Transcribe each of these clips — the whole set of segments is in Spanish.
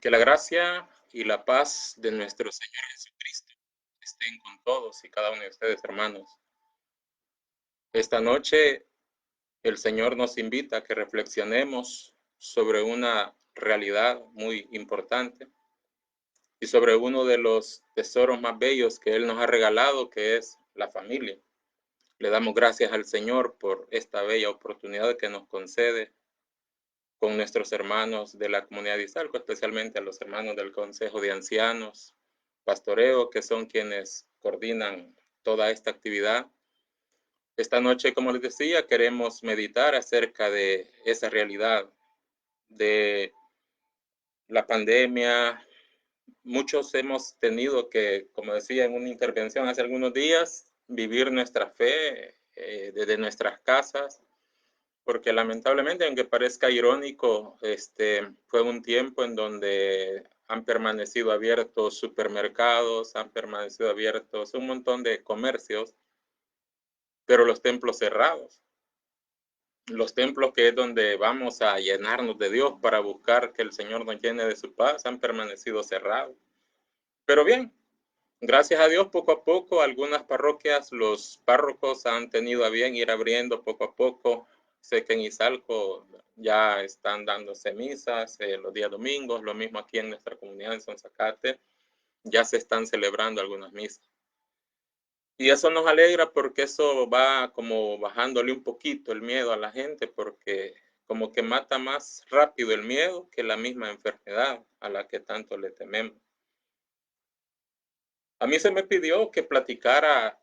Que la gracia y la paz de nuestro Señor Jesucristo estén con todos y cada uno de ustedes, hermanos. Esta noche el Señor nos invita a que reflexionemos sobre una realidad muy importante y sobre uno de los tesoros más bellos que Él nos ha regalado, que es la familia. Le damos gracias al Señor por esta bella oportunidad que nos concede con nuestros hermanos de la comunidad de Izalco, especialmente a los hermanos del Consejo de Ancianos, Pastoreo, que son quienes coordinan toda esta actividad. Esta noche, como les decía, queremos meditar acerca de esa realidad de la pandemia. Muchos hemos tenido que, como decía en una intervención hace algunos días, vivir nuestra fe desde nuestras casas, porque lamentablemente, aunque parezca irónico, fue un tiempo en donde han permanecido abiertos supermercados, han permanecido abiertos un montón de comercios, pero los templos cerrados. Los templos, que es donde vamos a llenarnos de Dios para buscar que el Señor nos llene de su paz, han permanecido cerrados. Pero bien, gracias a Dios, poco a poco, algunas parroquias, los párrocos han tenido a bien ir abriendo poco a poco. Sé que en Izalco ya están dándose misas los días domingos, lo mismo aquí en nuestra comunidad en Sonzacate, ya se están celebrando algunas misas. Y eso nos alegra porque eso va como bajándole un poquito el miedo a la gente, porque como que mata más rápido el miedo que la misma enfermedad a la que tanto le tememos. A mí se me pidió que platicara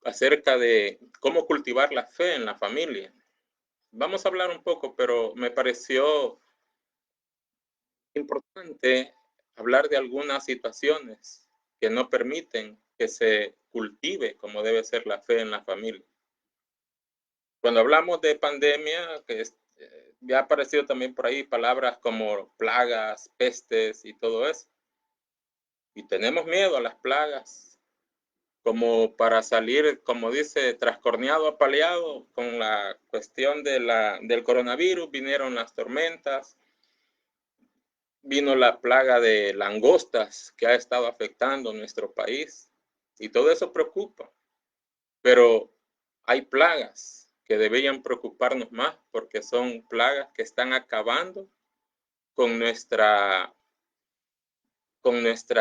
acerca de cómo cultivar la fe en la familia. Vamos a hablar un poco, pero me pareció importante hablar de algunas situaciones que no permiten que se cultive como debe ser la fe en la familia. Cuando hablamos de pandemia, que ya ha aparecido también por ahí palabras como plagas, pestes y todo eso. Y tenemos miedo a las plagas, como para salir, como dice, trascorneado, apaleado con la cuestión del coronavirus. Vinieron las tormentas, vino la plaga de langostas que ha estado afectando nuestro país y todo eso preocupa. Pero hay plagas que deberían preocuparnos más porque son plagas que están acabando con nuestra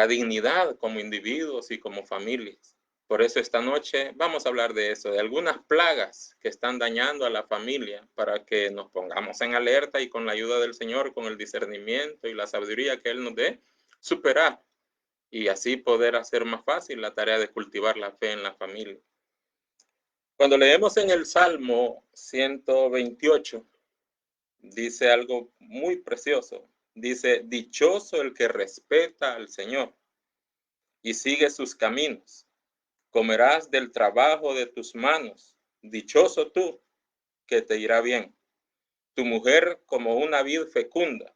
dignidad como individuos y como familias. Por eso esta noche vamos a hablar de eso, de algunas plagas que están dañando a la familia, para que nos pongamos en alerta y con la ayuda del Señor, con el discernimiento y la sabiduría que Él nos dé, superar y así poder hacer más fácil la tarea de cultivar la fe en la familia. Cuando leemos en el Salmo 128, dice algo muy precioso. Dice, dichoso el que respeta al Señor y sigue sus caminos. Comerás del trabajo de tus manos. Dichoso tú, que te irá bien. Tu mujer como una vid fecunda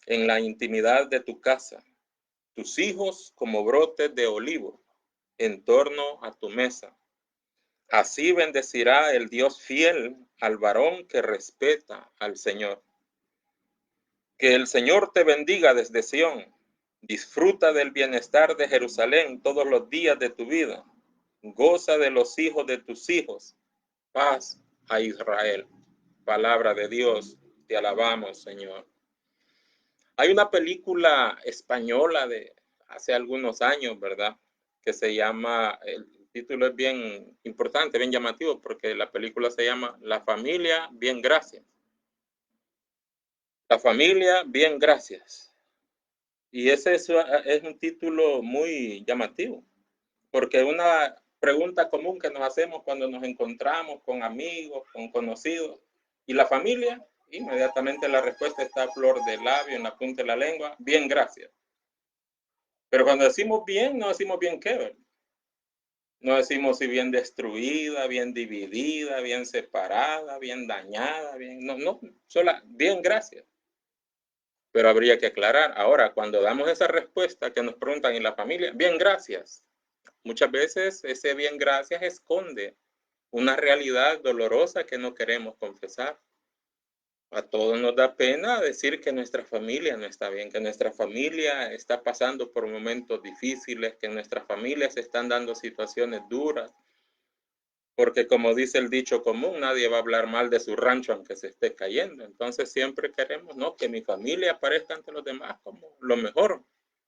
en la intimidad de tu casa. Tus hijos como brotes de olivo en torno a tu mesa. Así bendecirá el Dios fiel al varón que respeta al Señor. Que el Señor te bendiga desde Sión. Disfruta del bienestar de Jerusalén todos los días de tu vida. Goza de los hijos de tus hijos. Paz a Israel. Palabra de Dios, te alabamos, Señor. Hay una película española de hace algunos años, ¿verdad? Que se llama, el título es bien importante, bien llamativo, porque la película se llama La familia, bien gracias. La familia, bien gracias. Y ese es un título muy llamativo, porque una pregunta común que nos hacemos cuando nos encontramos con amigos, con conocidos, y la familia, inmediatamente la respuesta está a flor de labio, en la punta de la lengua, bien, gracias. Pero cuando decimos bien, no decimos bien qué, ¿verdad? No decimos si bien destruida, bien dividida, bien separada, bien dañada, bien, no, solo bien, gracias. Pero habría que aclarar, ahora, cuando damos esa respuesta que nos preguntan en la familia, bien, gracias. Muchas veces ese bien, gracias esconde una realidad dolorosa que no queremos confesar. A todos nos da pena decir que nuestra familia no está bien, que nuestra familia está pasando por momentos difíciles, que nuestras familias están dando situaciones duras, porque como dice el dicho común, nadie va a hablar mal de su rancho aunque se esté cayendo. Entonces siempre queremos, ¿no?, que mi familia aparezca ante los demás como lo mejor,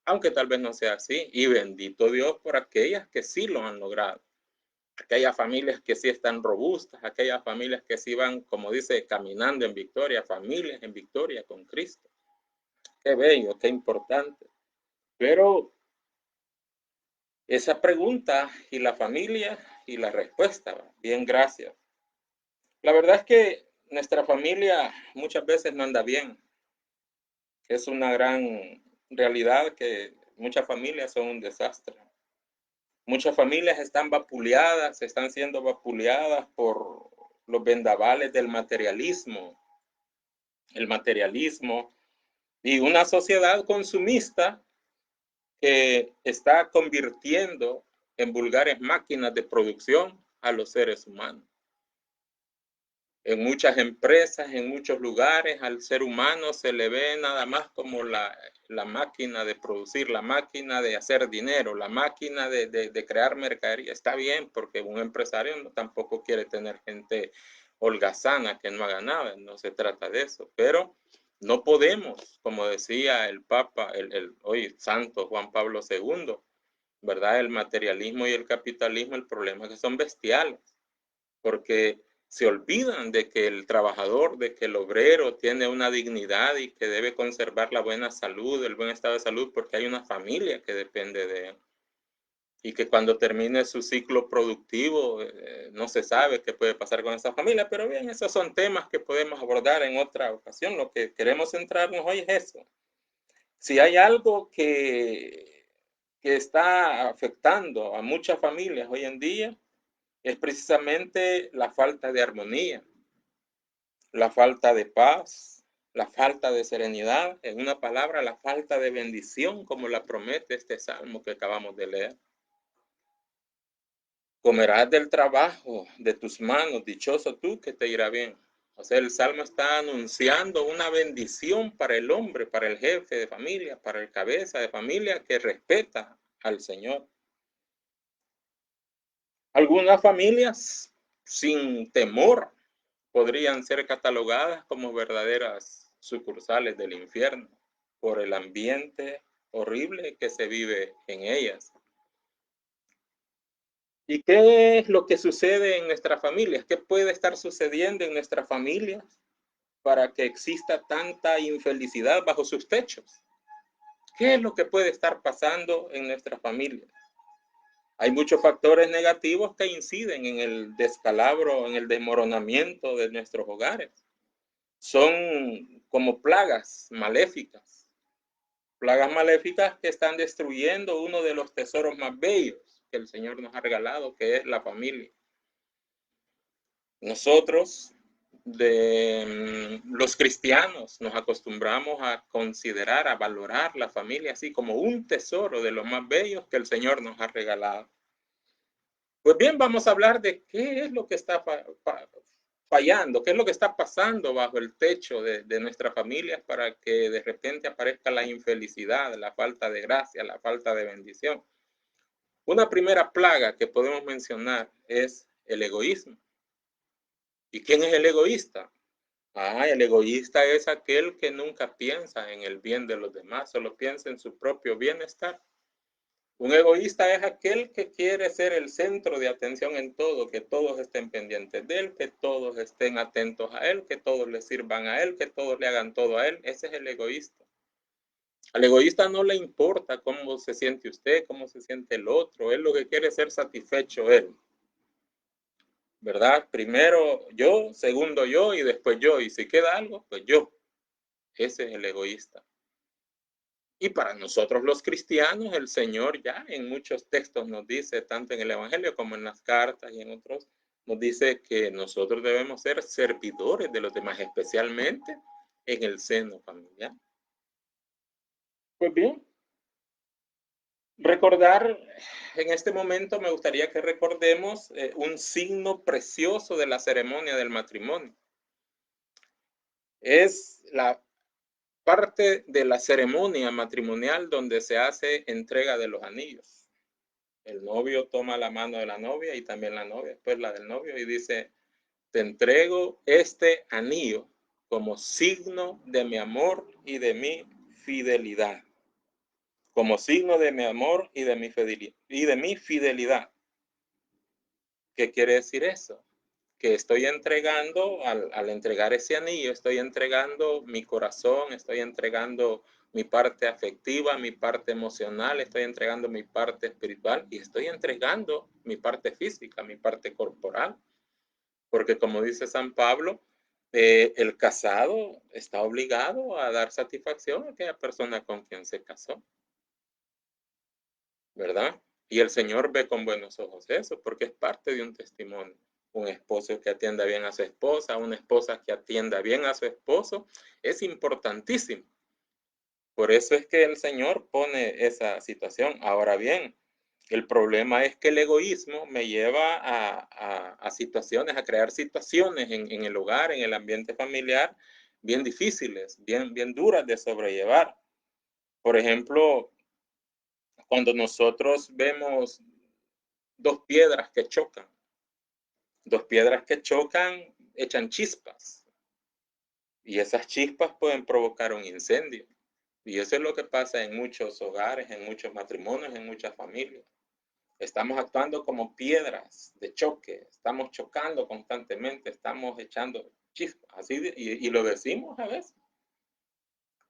aunque tal vez no sea así. Y bendito Dios por aquellas que sí lo han logrado. Aquellas familias que sí están robustas, aquellas familias que sí van, como dice, caminando en victoria, familias en victoria con Cristo. Qué bello, qué importante. Pero esa pregunta y la familia y la respuesta, bien, gracias. La verdad es que nuestra familia muchas veces no anda bien. Es una gran realidad que muchas familias son un desastre. Muchas familias están vapuleadas, están siendo vapuleadas por los vendavales del materialismo, el materialismo y una sociedad consumista que está convirtiendo en vulgares máquinas de producción a los seres humanos. En muchas empresas, en muchos lugares, al ser humano se le ve nada más como la máquina de producir, la máquina de hacer dinero, la máquina de crear mercadería. Está bien, porque un empresario no, tampoco quiere tener gente holgazana que no haga nada, no se trata de eso, pero no podemos, como decía el Papa, el hoy santo Juan Pablo II, ¿verdad? El materialismo y el capitalismo, el problema es que son bestiales, porque se olvidan de que el trabajador, de que el obrero tiene una dignidad y que debe conservar la buena salud, el buen estado de salud, porque hay una familia que depende de él. Y que cuando termine su ciclo productivo, no se sabe qué puede pasar con esa familia. Pero bien, esos son temas que podemos abordar en otra ocasión. Lo que queremos centrarnos hoy es eso. Si hay algo que está afectando a muchas familias hoy en día, es precisamente la falta de armonía, la falta de paz, la falta de serenidad, en una palabra, la falta de bendición, como la promete este salmo que acabamos de leer. Comerás del trabajo de tus manos, dichoso tú que te irá bien. O sea, el salmo está anunciando una bendición para el hombre, para el jefe de familia, para el cabeza de familia que respeta al Señor. Algunas familias sin temor podrían ser catalogadas como verdaderas sucursales del infierno por el ambiente horrible que se vive en ellas. ¿Y qué es lo que sucede en nuestras familias? ¿Qué puede estar sucediendo en nuestras familias para que exista tanta infelicidad bajo sus techos? ¿Qué es lo que puede estar pasando en nuestras familias? Hay muchos factores negativos que inciden en el descalabro, en el desmoronamiento de nuestros hogares. Son como plagas maléficas que están destruyendo uno de los tesoros más bellos que el Señor nos ha regalado, que es la familia. Nosotros, los cristianos, nos acostumbramos a considerar, a valorar la familia así como un tesoro de los más bellos que el Señor nos ha regalado. Pues bien, vamos a hablar de qué es lo que está fallando, qué es lo que está pasando bajo el techo de nuestras familias para que de repente aparezca la infelicidad, la falta de gracia, la falta de bendición. Una primera plaga que podemos mencionar es el egoísmo. ¿Y quién es el egoísta? El egoísta es aquel que nunca piensa en el bien de los demás, solo piensa en su propio bienestar. Un egoísta es aquel que quiere ser el centro de atención en todo, que todos estén pendientes de él, que todos estén atentos a él, que todos le sirvan a él, que todos le hagan todo a él. Ese es el egoísta. Al egoísta no le importa cómo se siente usted, cómo se siente el otro. Él lo que quiere es ser satisfecho él. ¿Verdad? Primero yo, segundo yo y después yo. Y si queda algo, pues yo. Ese es el egoísta. Y para nosotros los cristianos, el Señor ya en muchos textos nos dice, tanto en el Evangelio como en las cartas y en otros, nos dice que nosotros debemos ser servidores de los demás, especialmente en el seno familiar. Pues bien, recordar, en este momento me gustaría que recordemos un signo precioso de la ceremonia del matrimonio. Es la parte de la ceremonia matrimonial donde se hace entrega de los anillos. El novio toma la mano de la novia y también la novia, pues la del novio, y dice, te entrego este anillo como signo de mi amor y de mi fidelidad. Como signo de mi amor y de mi fidelidad. ¿Qué quiere decir eso? Que estoy entregando, al entregar ese anillo, estoy entregando mi corazón, estoy entregando mi parte afectiva, mi parte emocional, estoy entregando mi parte espiritual y estoy entregando mi parte física, mi parte corporal. Porque como dice San Pablo, el casado está obligado a dar satisfacción a aquella persona con quien se casó, ¿verdad? Y el Señor ve con buenos ojos eso, porque es parte de un testimonio. Un esposo que atienda bien a su esposa, una esposa que atienda bien a su esposo, es importantísimo. Por eso es que el Señor pone esa situación. Ahora bien, el problema es que el egoísmo me lleva a situaciones, a crear situaciones en el hogar, en el ambiente familiar, bien difíciles, bien duras de sobrellevar. Por ejemplo, cuando nosotros vemos dos piedras que chocan echan chispas y esas chispas pueden provocar un incendio. Y eso es lo que pasa en muchos hogares, en muchos matrimonios, en muchas familias. Estamos actuando como piedras de choque, estamos chocando constantemente, estamos echando chispas, así y lo decimos a veces.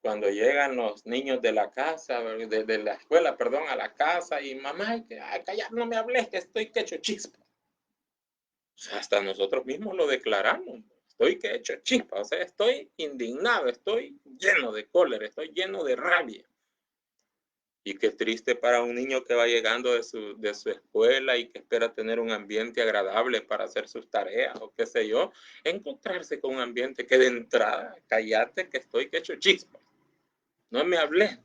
Cuando llegan los niños de la casa, de la escuela, perdón, a la casa y mamá, calla, no me hables, que estoy que echo chispas. O sea, hasta nosotros mismos lo declaramos. Estoy que he hecho chispa, o sea, estoy indignado, estoy lleno de cólera, estoy lleno de rabia. Y qué triste para un niño que va llegando de su escuela y que espera tener un ambiente agradable para hacer sus tareas o qué sé yo, encontrarse con un ambiente que de entrada, cállate que estoy que he hecho chispa. No me hablé.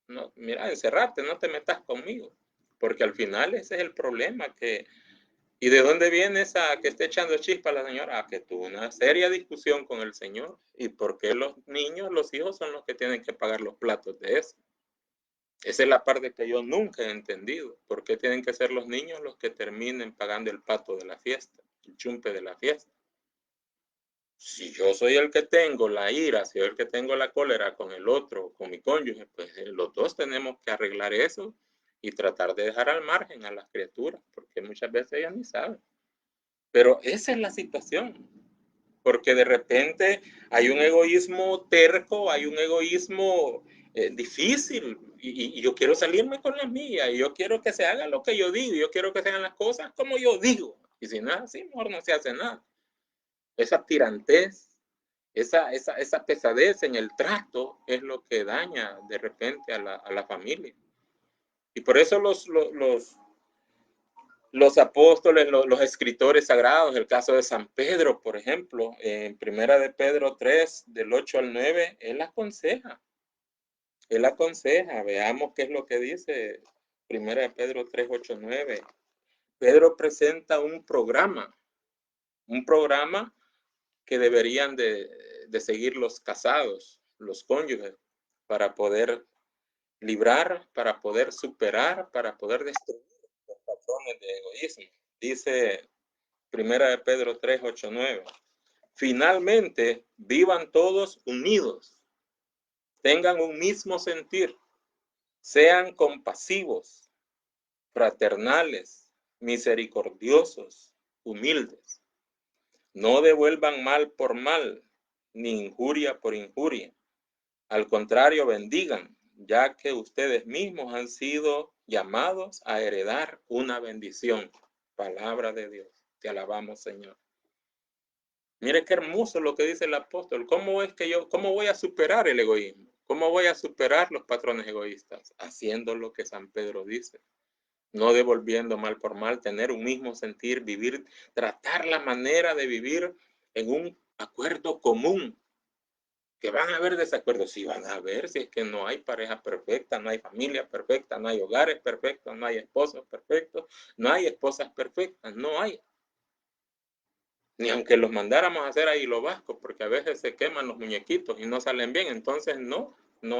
No, mira, encerrarte, no te metas conmigo. Porque al final ese es el problema, que ¿y de dónde viene esa que esté echando chispa la señora? Ah, que tuvo una seria discusión con el Señor. ¿Y por qué los niños, los hijos son los que tienen que pagar los platos de eso? Esa es la parte que yo nunca he entendido. ¿Por qué tienen que ser los niños los que terminen pagando el pato de la fiesta, el chumpe de la fiesta? Si yo soy el que tengo la ira, si yo el que tengo la cólera con el otro, con mi cónyuge, pues los dos tenemos que arreglar eso y tratar de dejar al margen a las criaturas, porque muchas veces ellas ni saben. Pero esa es la situación, porque de repente hay un egoísmo terco, hay un egoísmo difícil, y yo quiero salirme con la mía, y yo quiero que se haga lo que yo digo, yo quiero que se hagan las cosas como yo digo, y si no es así, mejor no se hace nada. Esa tirantez, esa pesadez en el trato es lo que daña de repente a la familia. Y por eso los apóstoles, los escritores sagrados, el caso de San Pedro, por ejemplo, en Primera de Pedro 3, del 8 al 9, él aconseja, veamos qué es lo que dice Primera de Pedro 3, 8, 9. Pedro presenta un programa que deberían de seguir los casados, los cónyuges, para poder librar, para poder superar, para poder destruir los patrones de egoísmo. Dice Primera de Pedro 3, 8, 9. Finalmente, vivan todos unidos, tengan un mismo sentir, sean compasivos, fraternales, misericordiosos, humildes. No devuelvan mal por mal, ni injuria por injuria. Al contrario, bendigan, ya que ustedes mismos han sido llamados a heredar una bendición. Palabra de Dios. Te alabamos, Señor. Mire qué hermoso lo que dice el apóstol. ¿Cómo voy a superar el egoísmo? ¿Cómo voy a superar los patrones egoístas? Haciendo lo que San Pedro dice. No devolviendo mal por mal, tener un mismo sentir, vivir, tratar la manera de vivir en un acuerdo común. Que van a haber desacuerdos, sí van a haber, si es que no hay pareja perfecta, no hay familia perfecta, no hay hogares perfectos, no hay esposos perfectos, no hay esposas perfectas, no hay. Ni aunque los mandáramos a hacer a hilo vasco, porque a veces se queman los muñequitos y no salen bien. Entonces no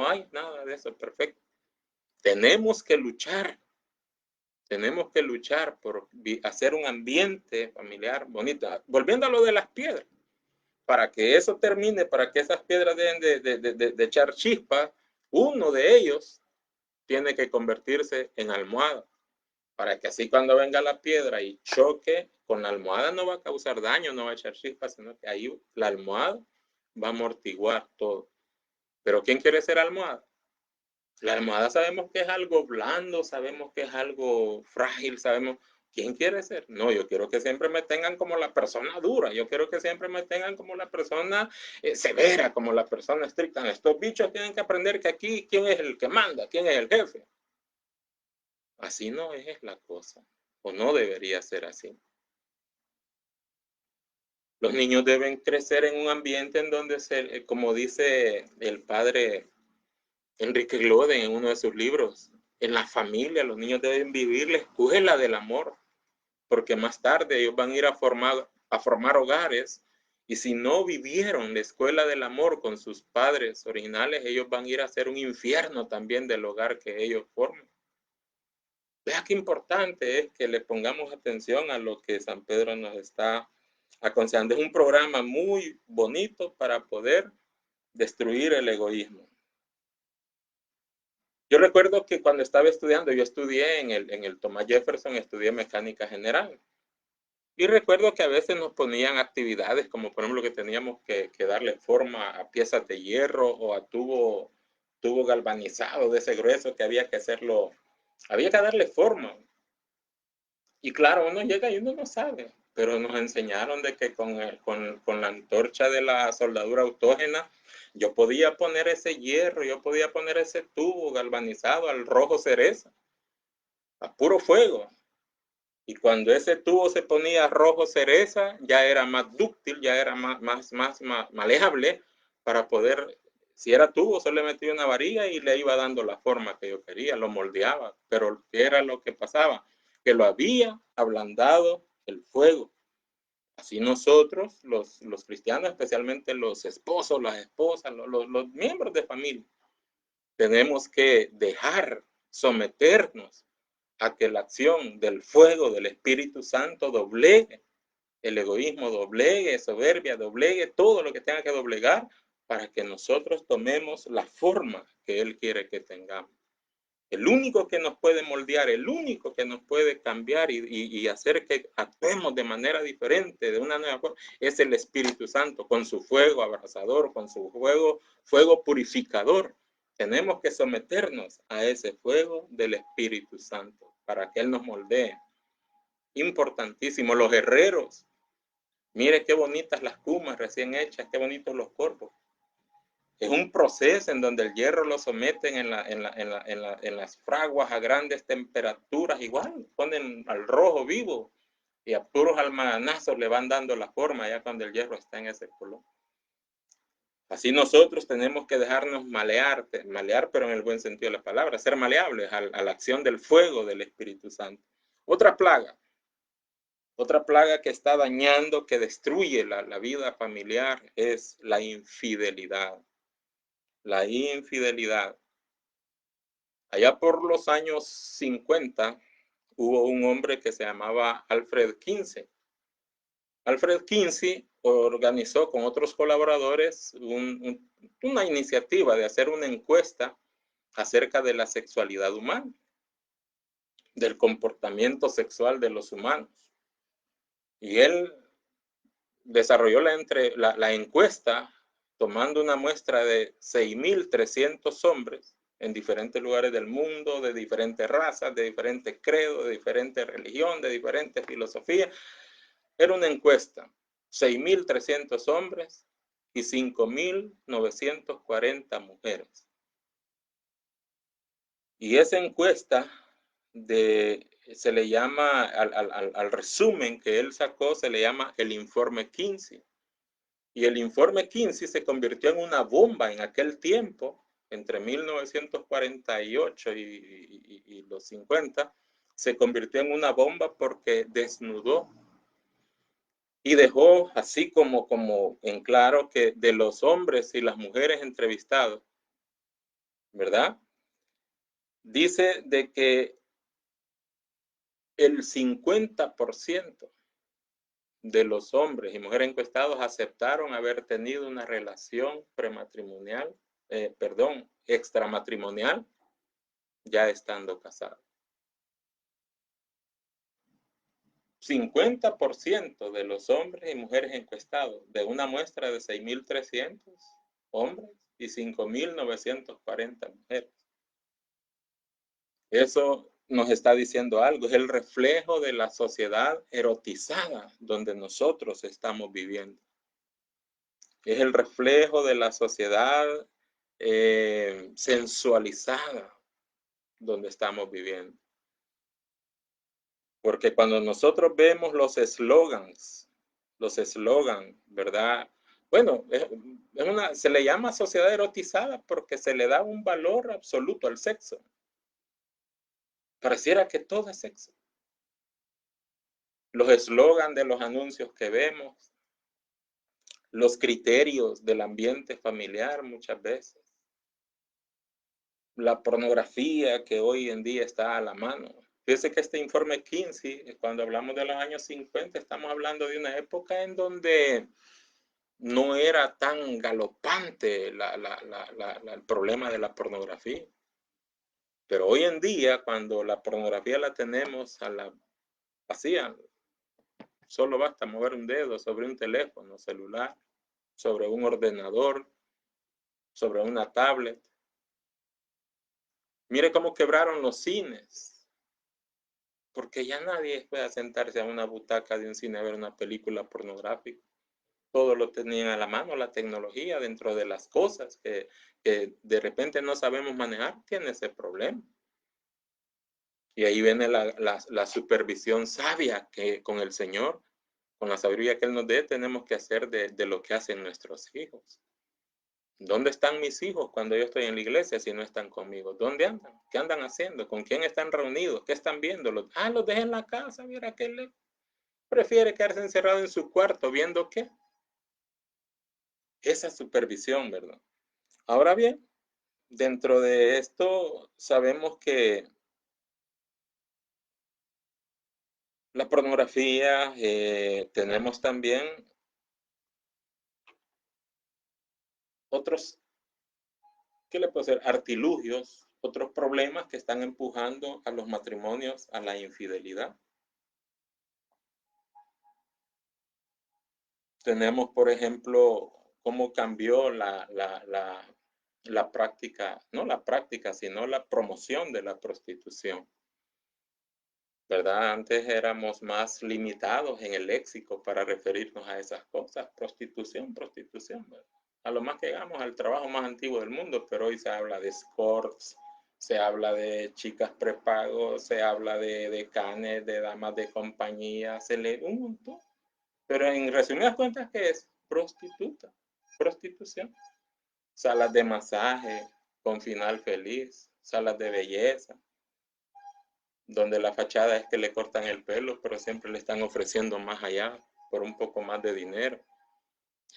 hay nada de eso perfecto. Tenemos que luchar por hacer un ambiente familiar bonito. Volviendo a lo de las piedras, para que eso termine, para que esas piedras dejen de echar chispas, uno de ellos tiene que convertirse en almohada, para que así cuando venga la piedra y choque con la almohada no va a causar daño, no va a echar chispas, sino que ahí la almohada va a amortiguar todo. Pero ¿quién quiere ser almohada? La almohada sabemos que es algo blando, sabemos que es algo frágil, sabemos. ¿Quién quiere ser? No, yo quiero que siempre me tengan como la persona dura, yo quiero que siempre me tengan como la persona severa, como la persona estricta. Estos bichos tienen que aprender que aquí quién es el que manda, quién es el jefe. Así no es la cosa, o no debería ser así. Los niños deben crecer en un ambiente en donde, como dice el padre Enrique Gloden en uno de sus libros, en la familia los niños deben vivir la escuela del amor, porque más tarde ellos van a ir a formar hogares, y si no vivieron la escuela del amor con sus padres originales, ellos van a ir a hacer un infierno también del hogar que ellos forman. Vea qué importante es que le pongamos atención a lo que San Pedro nos está aconsejando. Es un programa muy bonito para poder destruir el egoísmo. Yo recuerdo que cuando estaba estudiando, yo estudié en el Thomas Jefferson, estudié mecánica general. Y recuerdo que a veces nos ponían actividades como por ejemplo que teníamos que darle forma a piezas de hierro o a tubo galvanizado de ese grueso que había que hacerlo, había que darle forma. Y claro, uno llega y uno no sabe, pero nos enseñaron de que con la antorcha de la soldadura autógena, yo podía poner ese hierro, yo podía poner ese tubo galvanizado al rojo cereza, a puro fuego. Y cuando ese tubo se ponía rojo cereza, ya era más dúctil, ya era más maleable para poder, si era tubo, solo le metía una varilla y le iba dando la forma que yo quería, lo moldeaba. Pero ¿qué era lo que pasaba? Que lo había ablandado el fuego. Así nosotros, los cristianos, especialmente los esposos, las esposas, los miembros de familia, tenemos que dejar someternos a que la acción del fuego del Espíritu Santo doblegue el egoísmo, doblegue soberbia, doblegue todo lo que tenga que doblegar para que nosotros tomemos la forma que Él quiere que tengamos. El único que nos puede moldear, el único que nos puede cambiar y hacer que actuemos de manera diferente, de una nueva forma, es el Espíritu Santo, con su fuego abrasador, con su fuego purificador. Tenemos que someternos a ese fuego del Espíritu Santo para que Él nos moldee. Importantísimo, los herreros. Mire qué bonitas las cumas recién hechas, qué bonitos los corpos. Es un proceso en donde el hierro lo someten en las fraguas a grandes temperaturas, igual ponen al rojo vivo y a puros almaganazos le van dando la forma ya cuando el hierro está en ese color. Así nosotros tenemos que dejarnos malear pero en el buen sentido de la palabra, ser maleables a la acción del fuego del Espíritu Santo. Otra plaga que está dañando, que destruye la vida familiar es la infidelidad. La infidelidad. Allá por los años 50 hubo un hombre que se llamaba Alfred Kinsey. Alfred Kinsey organizó con otros colaboradores una iniciativa de hacer una encuesta acerca de la sexualidad humana, del comportamiento sexual de los humanos. Y él desarrolló la encuesta tomando una muestra de 6.300 hombres en diferentes lugares del mundo, de diferentes razas, de diferentes credos, de diferentes religiones, de diferentes filosofías. Era una encuesta, 6.300 hombres y 5.940 mujeres. Y esa encuesta se le llama, al resumen que él sacó, se le llama el informe Kinsey. Y el informe Kinsey se convirtió en una bomba en aquel tiempo, entre 1948 y los 50, se convirtió en una bomba porque desnudó Y dejó así como en claro que de los hombres y las mujeres entrevistados, ¿verdad? Dice de que el 50% de los hombres y mujeres encuestados aceptaron haber tenido una relación prematrimonial, extramatrimonial, ya estando casados. 50% de los hombres y mujeres encuestados de una muestra de 6.300 hombres y 5.940 mujeres. Eso nos está diciendo algo, es el reflejo de la sociedad erotizada donde nosotros estamos viviendo. Es el reflejo de la sociedad sensualizada donde estamos viviendo. Porque cuando nosotros vemos los eslogans, ¿verdad? Bueno, se le llama sociedad erotizada porque se le da un valor absoluto al sexo. Pareciera que todo es sexo. Los eslogans de los anuncios que vemos, los criterios del ambiente familiar muchas veces, la pornografía que hoy en día está a la mano. Fíjese que este informe Kinsey, cuando hablamos de los años 50, estamos hablando de una época en donde no era tan galopante el problema de la pornografía. Pero hoy en día, cuando la pornografía la tenemos a la vacía, solo basta mover un dedo sobre un teléfono celular, sobre un ordenador, sobre una tablet. Mire cómo quebraron los cines, porque ya nadie puede sentarse a una butaca de un cine a ver una película pornográfica. Todo lo tenían a la mano, la tecnología dentro de las cosas que de repente no sabemos manejar, tiene ese problema. Y ahí viene la supervisión sabia que con el Señor, con la sabiduría que Él nos dé, tenemos que hacer de lo que hacen nuestros hijos. ¿Dónde están mis hijos cuando yo estoy en la iglesia si no están conmigo? ¿Dónde andan? ¿Qué andan haciendo? ¿Con quién están reunidos? ¿Qué están viendo? Los dejé en la casa, mira que él prefiere quedarse encerrado en su cuarto viendo qué. Esa supervisión, ¿verdad? Ahora bien, dentro de esto sabemos que la pornografía, tenemos también otros, ¿qué le puedo decir? Artilugios, otros problemas que están empujando a los matrimonios a la infidelidad. Tenemos, por ejemplo, cómo cambió la práctica, no la práctica, sino la promoción de la prostitución. ¿Verdad? Antes éramos más limitados en el léxico para referirnos a esas cosas. Prostitución, prostitución. ¿Verdad? A lo más que llegamos al trabajo más antiguo del mundo, pero hoy se habla de escorts, se habla de chicas prepago, se habla de canes, de damas de compañía, se lee un montón. Pero en resumidas cuentas, ¿qué es? Prostituta, prostitución. Salas de masaje con final feliz, salas de belleza, donde la fachada es que le cortan el pelo, pero siempre le están ofreciendo más allá por un poco más de dinero.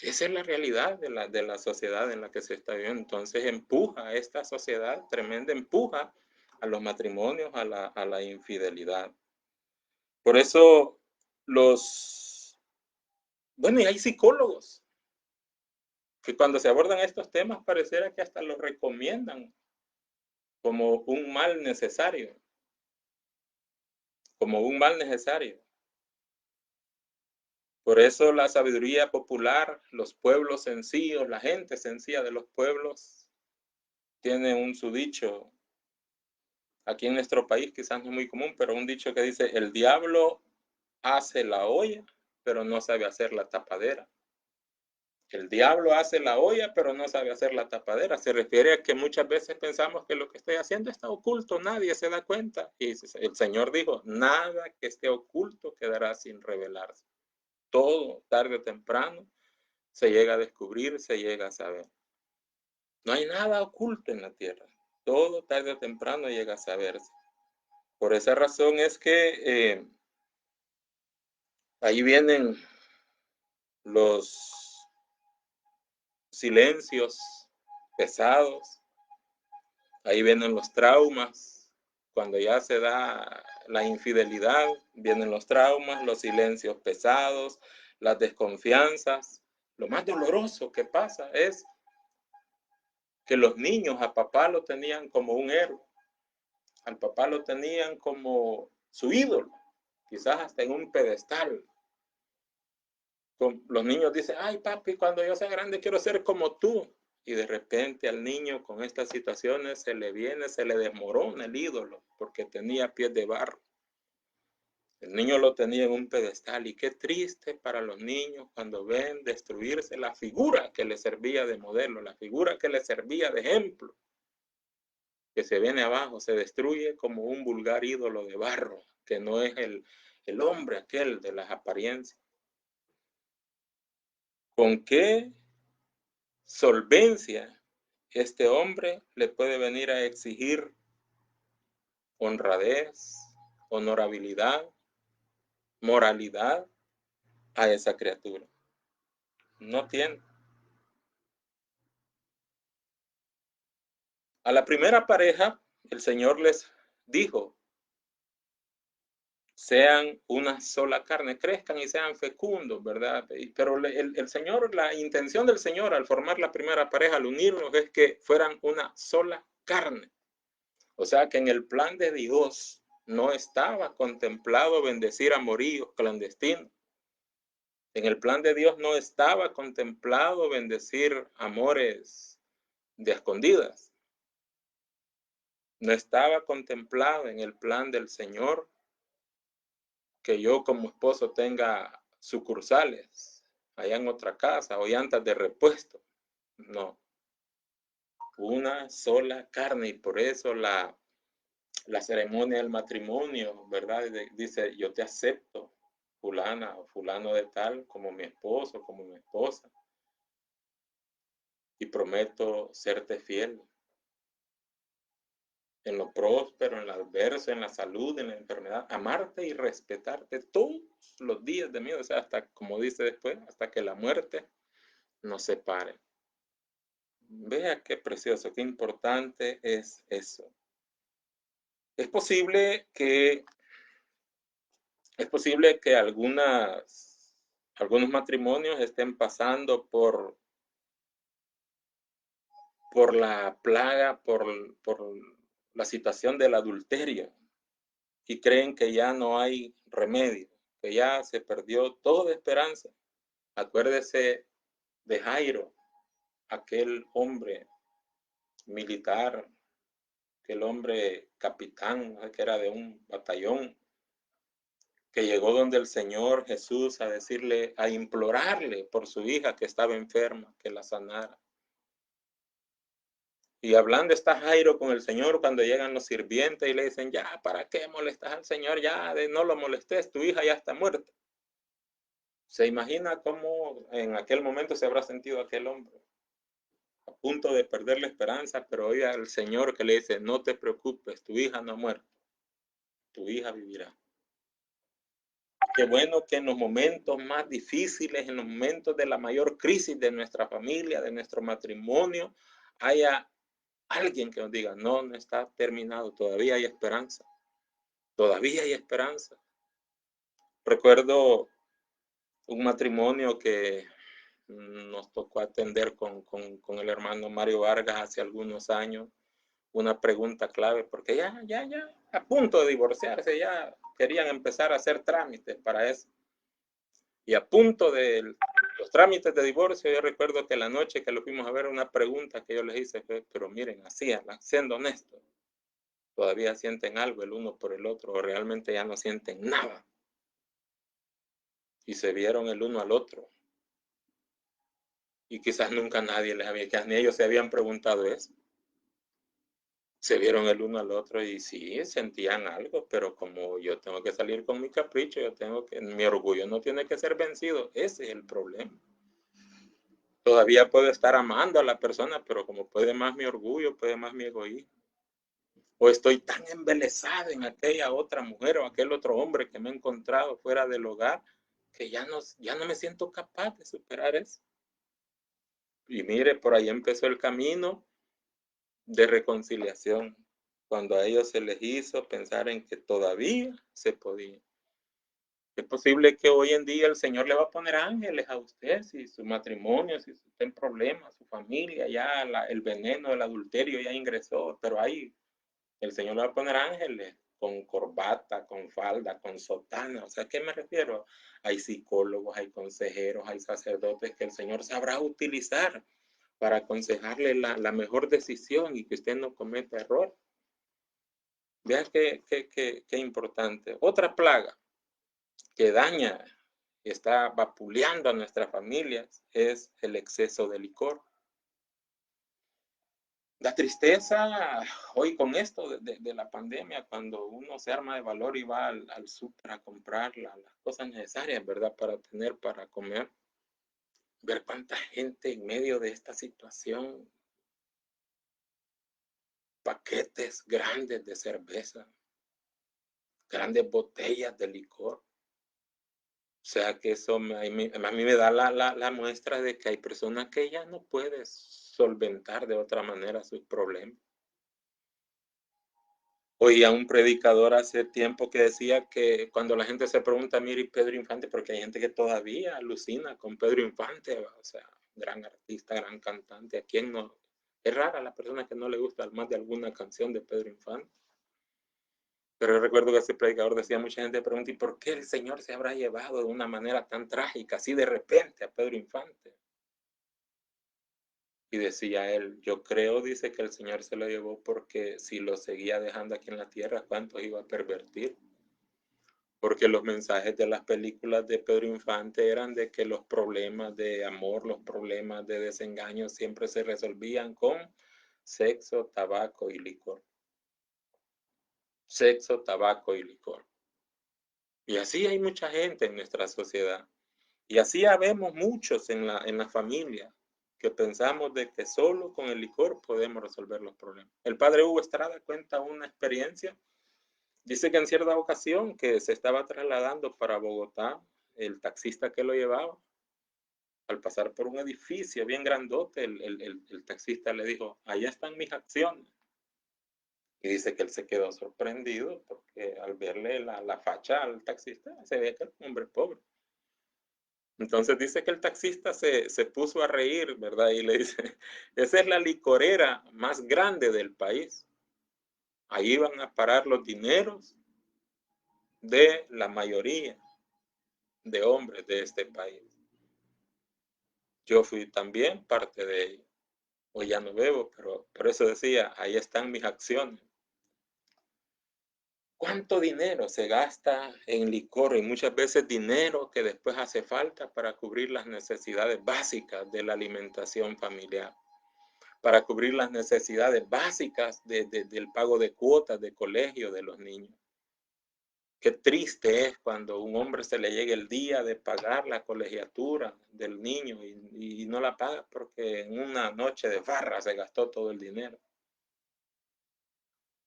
Esa es la realidad de la sociedad en la que se está viviendo. Entonces empuja a esta sociedad, tremenda empuja a los matrimonios, a la infidelidad. Por eso bueno, y hay psicólogos que cuando se abordan estos temas pareciera que hasta los recomiendan como un mal necesario, como un mal necesario. Por eso la sabiduría popular, los pueblos sencillos, la gente sencilla de los pueblos, tiene un su dicho, aquí en nuestro país quizás no es muy común, pero un dicho que dice, el diablo hace la olla, pero no sabe hacer la tapadera. El diablo hace la olla, pero no sabe hacer la tapadera. Se refiere a que muchas veces pensamos que lo que estoy haciendo está oculto, nadie se da cuenta. Y el Señor dijo, nada que esté oculto quedará sin revelarse. Todo, tarde o temprano, se llega a descubrir, se llega a saber. No hay nada oculto en la tierra. Todo, tarde o temprano, llega a saberse. Por esa razón es que ahí vienen los silencios pesados, ahí vienen los traumas. Cuando ya se da la infidelidad, vienen los traumas, los silencios pesados, las desconfianzas. Lo más doloroso que pasa es que los niños a papá lo tenían como un héroe, al papá lo tenían como su ídolo, quizás hasta en un pedestal. Los niños dicen, ay papi, cuando yo sea grande quiero ser como tú. Y de repente al niño con estas situaciones se le desmorona el ídolo, porque tenía pies de barro. El niño lo tenía en un pedestal, y qué triste para los niños cuando ven destruirse la figura que les servía de modelo, la figura que les servía de ejemplo, que se viene abajo, se destruye como un vulgar ídolo de barro, que no es el hombre aquel de las apariencias. ¿Con qué solvencia este hombre le puede venir a exigir honradez, honorabilidad, moralidad a esa criatura? No tiene. A la primera pareja, el Señor les dijo, sean una sola carne, crezcan y sean fecundos, ¿verdad? Pero el Señor, la intención del Señor al formar la primera pareja, al unirnos, es que fueran una sola carne. O sea que en el plan de Dios no estaba contemplado bendecir amoríos clandestinos. En el plan de Dios no estaba contemplado bendecir amores de escondidas. No estaba contemplado en el plan del Señor que yo como esposo tenga sucursales allá en otra casa o llantas de repuesto. No. Una sola carne, y por eso la ceremonia del matrimonio, ¿verdad? Dice, yo te acepto, fulana o fulano de tal, como mi esposo, como mi esposa, y prometo serte fiel en lo próspero, en lo adverso, en la salud, en la enfermedad, amarte y respetarte todos los días de mi vida, o sea, hasta, como dice después, hasta que la muerte nos separe. Vea qué precioso, qué importante es eso. Es posible que algunos matrimonios estén pasando por la plaga, por la situación del adulterio, y creen que ya no hay remedio, que ya se perdió toda esperanza. Acuérdese de Jairo, aquel hombre militar, aquel hombre capitán, que era de un batallón, que llegó donde el Señor Jesús a decirle, a implorarle por su hija que estaba enferma, que la sanara. Y hablando está Jairo con el Señor cuando llegan los sirvientes y le dicen, ya, ¿para qué molestas al Señor? Ya, no lo molestes, tu hija ya está muerta. ¿Se imagina cómo en aquel momento se habrá sentido aquel hombre? A punto de perder la esperanza, pero oiga al Señor que le dice, no te preocupes, tu hija no ha muerto, tu hija vivirá. Qué bueno que en los momentos más difíciles, en los momentos de la mayor crisis de nuestra familia, de nuestro matrimonio, haya alguien que nos diga, no, no está terminado, todavía hay esperanza, todavía hay esperanza. Recuerdo un matrimonio que nos tocó atender con el hermano Mario Vargas hace algunos años, una pregunta clave, porque ya, a punto de divorciarse, ya querían empezar a hacer trámites para eso. Y a punto de los trámites de divorcio, yo recuerdo que la noche que lo fuimos a ver, una pregunta que yo les hice fue, pero miren, así, siendo honestos, ¿todavía sienten algo el uno por el otro o realmente ya no sienten nada? Y se vieron el uno al otro. Y quizás nunca nadie les había, quizás ni ellos se habían preguntado eso. Se vieron el uno al otro y sí, sentían algo, pero como yo tengo que salir con mi capricho, mi orgullo no tiene que ser vencido, ese es el problema. Todavía puedo estar amando a la persona, pero como puede más mi orgullo, puede más mi egoísmo. O estoy tan embelesado en aquella otra mujer o aquel otro hombre que me he encontrado fuera del hogar, que ya no me siento capaz de superar eso. Y mire, por ahí empezó el camino de reconciliación, cuando a ellos se les hizo pensar en que todavía se podía. Es posible que hoy en día el Señor le va a poner ángeles a usted, si su matrimonio, si usted está en problemas, su familia, ya el veneno del adulterio ya ingresó, pero ahí el Señor le va a poner ángeles con corbata, con falda, con sotana. O sea, ¿a qué me refiero? Hay psicólogos, hay consejeros, hay sacerdotes que el Señor sabrá utilizar para aconsejarle la mejor decisión y que usted no cometa error. Vean qué importante. Otra plaga que daña y está vapuleando a nuestras familias es el exceso de licor. La tristeza hoy con esto de la pandemia, cuando uno se arma de valor y va al súper a comprar las cosas necesarias, ¿verdad? Para tener, para comer. Ver cuánta gente en medio de esta situación, paquetes grandes de cerveza, grandes botellas de licor. O sea que eso a mí me da la muestra de que hay personas que ya no pueden solventar de otra manera sus problemas. Oía un predicador hace tiempo que decía que cuando la gente se pregunta, mire, Pedro Infante, porque hay gente que todavía alucina con Pedro Infante, o sea, gran artista, gran cantante, ¿a quién no? Es rara la persona que no le gusta más de alguna canción de Pedro Infante. Pero yo recuerdo que ese predicador decía, mucha gente pregunta, ¿y por qué el Señor se habrá llevado de una manera tan trágica, así de repente, a Pedro Infante? Y decía él, yo creo, dice, que el Señor se lo llevó porque si lo seguía dejando aquí en la tierra, ¿cuántos iba a pervertir? Porque los mensajes de las películas de Pedro Infante eran de que los problemas de amor, los problemas de desengaño siempre se resolvían con sexo, tabaco y licor. Sexo, tabaco y licor. Y así hay mucha gente en nuestra sociedad. Y así habemos muchos en la familia que pensamos de que solo con el licor podemos resolver los problemas. El padre Hugo Estrada cuenta una experiencia. Dice que en cierta ocasión que se estaba trasladando para Bogotá, el taxista que lo llevaba, al pasar por un edificio bien grandote, el taxista le dijo, allá están mis acciones. Y dice que él se quedó sorprendido porque al verle la facha al taxista se ve que era un hombre pobre. Entonces dice que el taxista se puso a reír, ¿verdad? Y le dice, esa es la licorera más grande del país. Ahí van a parar los dineros de la mayoría de hombres de este país. Yo fui también parte de ello. Hoy ya no bebo, pero por eso decía, ahí están mis acciones. ¿Cuánto dinero se gasta en licor? Y muchas veces dinero que después hace falta para cubrir las necesidades básicas de la alimentación familiar, para cubrir las necesidades básicas del pago de cuotas de colegio de los niños. Qué triste es cuando a un hombre se le llega el día de pagar la colegiatura del niño y no la paga porque en una noche de farra se gastó todo el dinero.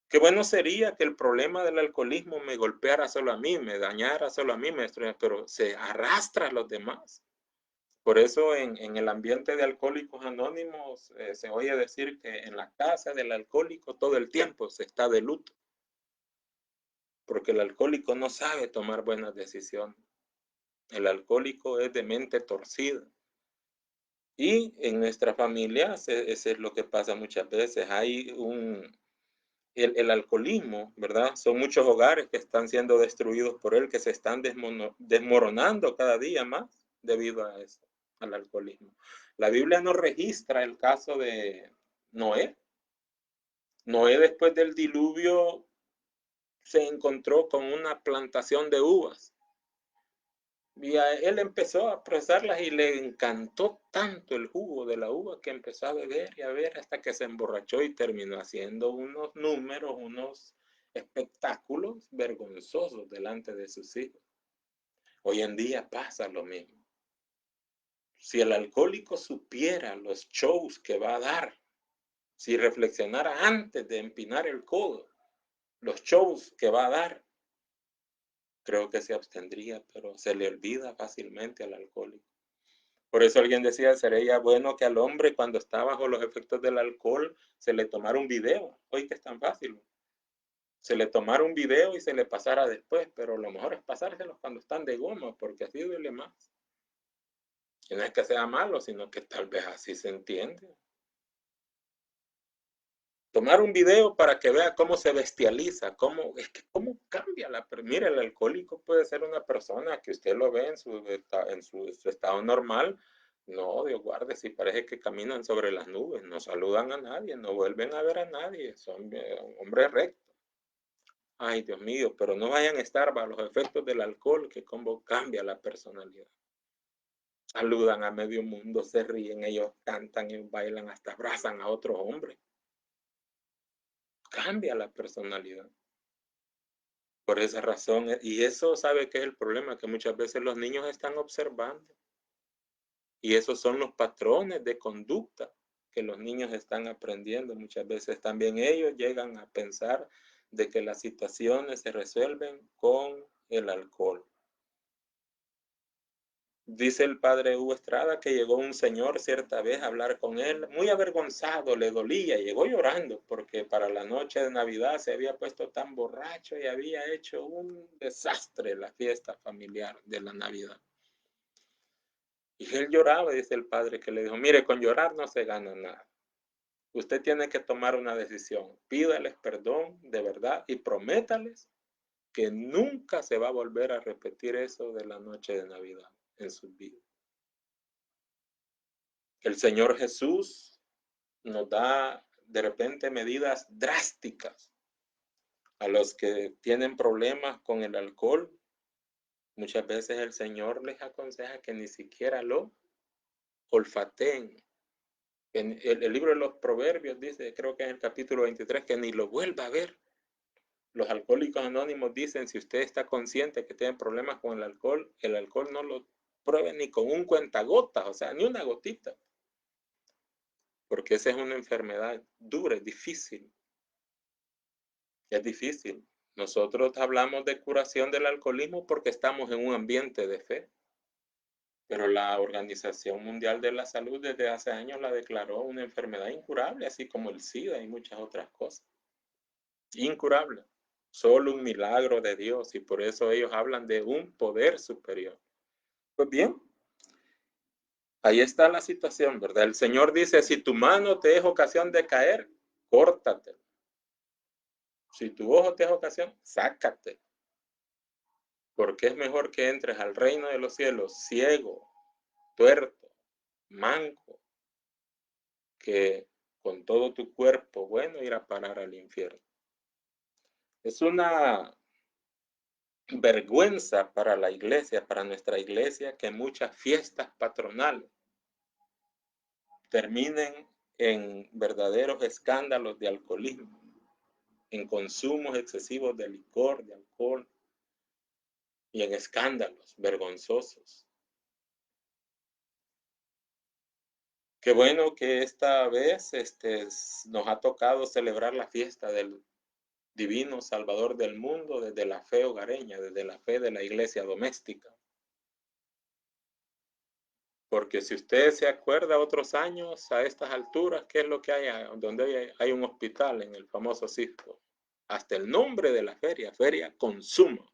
Qué bueno sería que el problema del alcoholismo me golpeara solo a mí, me dañara solo a mí, me destruyera, pero se arrastra a los demás. Por eso en el ambiente de Alcohólicos Anónimos se oye decir que en la casa del alcohólico todo el tiempo se está de luto, porque el alcohólico no sabe tomar buenas decisiones. El alcohólico es de mente torcida. Y en nuestra familia, eso es lo que pasa muchas veces. Hay el alcoholismo, ¿verdad? Son muchos hogares que están siendo destruidos por él, que se están desmoronando cada día más debido a eso, al alcoholismo. La Biblia no registra el caso de Noé. Noé, después del diluvio, se encontró con una plantación de uvas. Y él empezó a procesarlas y le encantó tanto el jugo de la uva que empezó a beber y a beber hasta que se emborrachó y terminó haciendo unos números, unos espectáculos vergonzosos delante de sus hijos. Hoy en día pasa lo mismo. Si el alcohólico supiera los shows que va a dar, si reflexionara antes de empinar el codo, los shows que va a dar, creo que se abstendría, pero se le olvida fácilmente al alcohólico. Por eso alguien decía, sería bueno que al hombre cuando está bajo los efectos del alcohol se le tomara un video. Hoy que es tan fácil. Se le tomara un video y se le pasara después, pero lo mejor es pasárselos cuando están de goma, porque así duele más. Y no es que sea malo, sino que tal vez así se entiende. Tomar un video para que vea cómo se bestializa, cómo cambia la... Mire, el alcohólico puede ser una persona que usted lo ve en su estado normal. No, Dios guarde, si parece que caminan sobre las nubes, no saludan a nadie, no vuelven a ver a nadie, son hombres rectos. Ay, Dios mío, pero no vayan a estar bajo los efectos del alcohol, que cómo cambia la personalidad. Saludan a medio mundo, se ríen, ellos cantan y bailan, hasta abrazan a otros hombres. Cambia la personalidad. Por esa razón, y eso sabe que es el problema, que muchas veces los niños están observando. Y esos son los patrones de conducta que los niños están aprendiendo. Muchas veces también ellos llegan a pensar de que las situaciones se resuelven con el alcohol. Dice el padre Hugo Estrada que llegó un señor cierta vez a hablar con él, muy avergonzado, le dolía, llegó llorando porque para la noche de Navidad se había puesto tan borracho y había hecho un desastre la fiesta familiar de la Navidad. Y él lloraba, dice el padre, que le dijo, mire, con llorar no se gana nada. Usted tiene que tomar una decisión, pídales perdón de verdad y prométales que nunca se va a volver a repetir eso de la noche de Navidad en sus vidas. El Señor Jesús nos da de repente medidas drásticas a los que tienen problemas con el alcohol. Muchas veces el Señor les aconseja que ni siquiera lo olfateen. En el libro de los Proverbios dice, creo que en el capítulo 23, que ni lo vuelva a ver. Los alcohólicos anónimos dicen, si usted está consciente que tiene problemas con el alcohol no lo pruebe ni con un cuentagotas, o sea, ni una gotita. Porque esa es una enfermedad dura, es difícil. Es difícil. Nosotros hablamos de curación del alcoholismo porque estamos en un ambiente de fe. Pero la Organización Mundial de la Salud desde hace años la declaró una enfermedad incurable, así como el SIDA y muchas otras cosas. Incurable. Solo un milagro de Dios, y por eso ellos hablan de un poder superior. Pues bien, ahí está la situación, ¿verdad? El Señor dice, si tu mano te es ocasión de caer, córtate. Si tu ojo te es ocasión, sácate. Porque es mejor que entres al reino de los cielos ciego, tuerto, manco, que con todo tu cuerpo bueno ir a parar al infierno. Es una vergüenza para la iglesia, para nuestra iglesia, que muchas fiestas patronales terminen en verdaderos escándalos de alcoholismo, en consumos excesivos de licor, de alcohol, y en escándalos vergonzosos. Qué bueno que esta vez nos ha tocado celebrar la fiesta del divino Salvador del mundo desde la fe hogareña, desde la fe de la iglesia doméstica. Porque si usted se acuerda otros años, a estas alturas, ¿qué es lo que hay? Donde hay un hospital en el famoso Cisco. Hasta el nombre de la feria, Feria Consumo.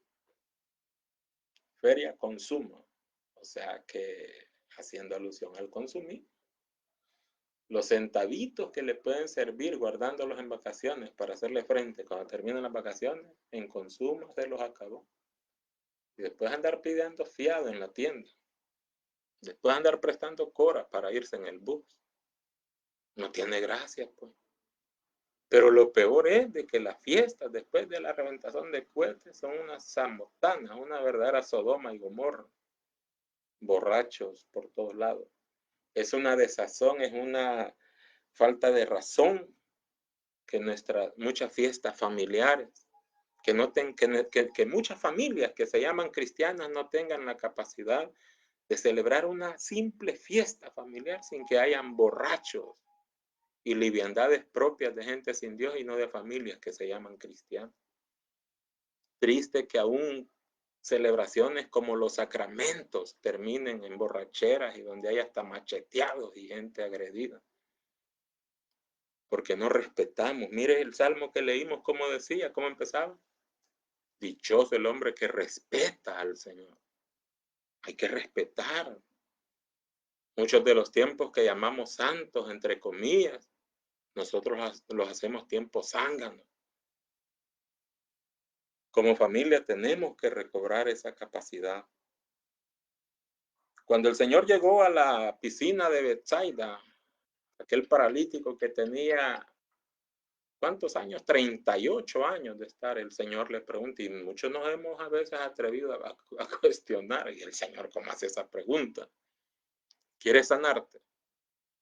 Feria Consumo. O sea que haciendo alusión al consumismo. Los centavitos que le pueden servir guardándolos en vacaciones para hacerle frente cuando terminen las vacaciones, en consumo se los acabó. Y después andar pidiendo fiado en la tienda. Después andar prestando cora para irse en el bus. No tiene gracia, pues. Pero lo peor es de que las fiestas después de la reventación de cohetes son una zamotana, una verdadera Sodoma y Gomorra. Borrachos por todos lados. Es una desazón, es una falta de razón que muchas fiestas familiares, que muchas familias que se llaman cristianas no tengan la capacidad de celebrar una simple fiesta familiar sin que hayan borrachos y liviandades propias de gente sin Dios y no de familias que se llaman cristianas. Triste que aún celebraciones como los sacramentos terminen en borracheras y donde hay hasta macheteados y gente agredida. Porque no respetamos. Mire el salmo que leímos, cómo decía, cómo empezaba. Dichoso el hombre que respeta al Señor. Hay que respetar. Muchos de los tiempos que llamamos santos, entre comillas, nosotros los hacemos tiempos zánganos. Como familia tenemos que recobrar esa capacidad. Cuando el Señor llegó a la piscina de Betsaida, aquel paralítico que tenía, ¿cuántos años? 38 años de estar, el Señor le pregunta, y muchos nos hemos a veces atrevido a cuestionar, y el Señor, ¿cómo hace esa pregunta? ¿Quieres sanarte?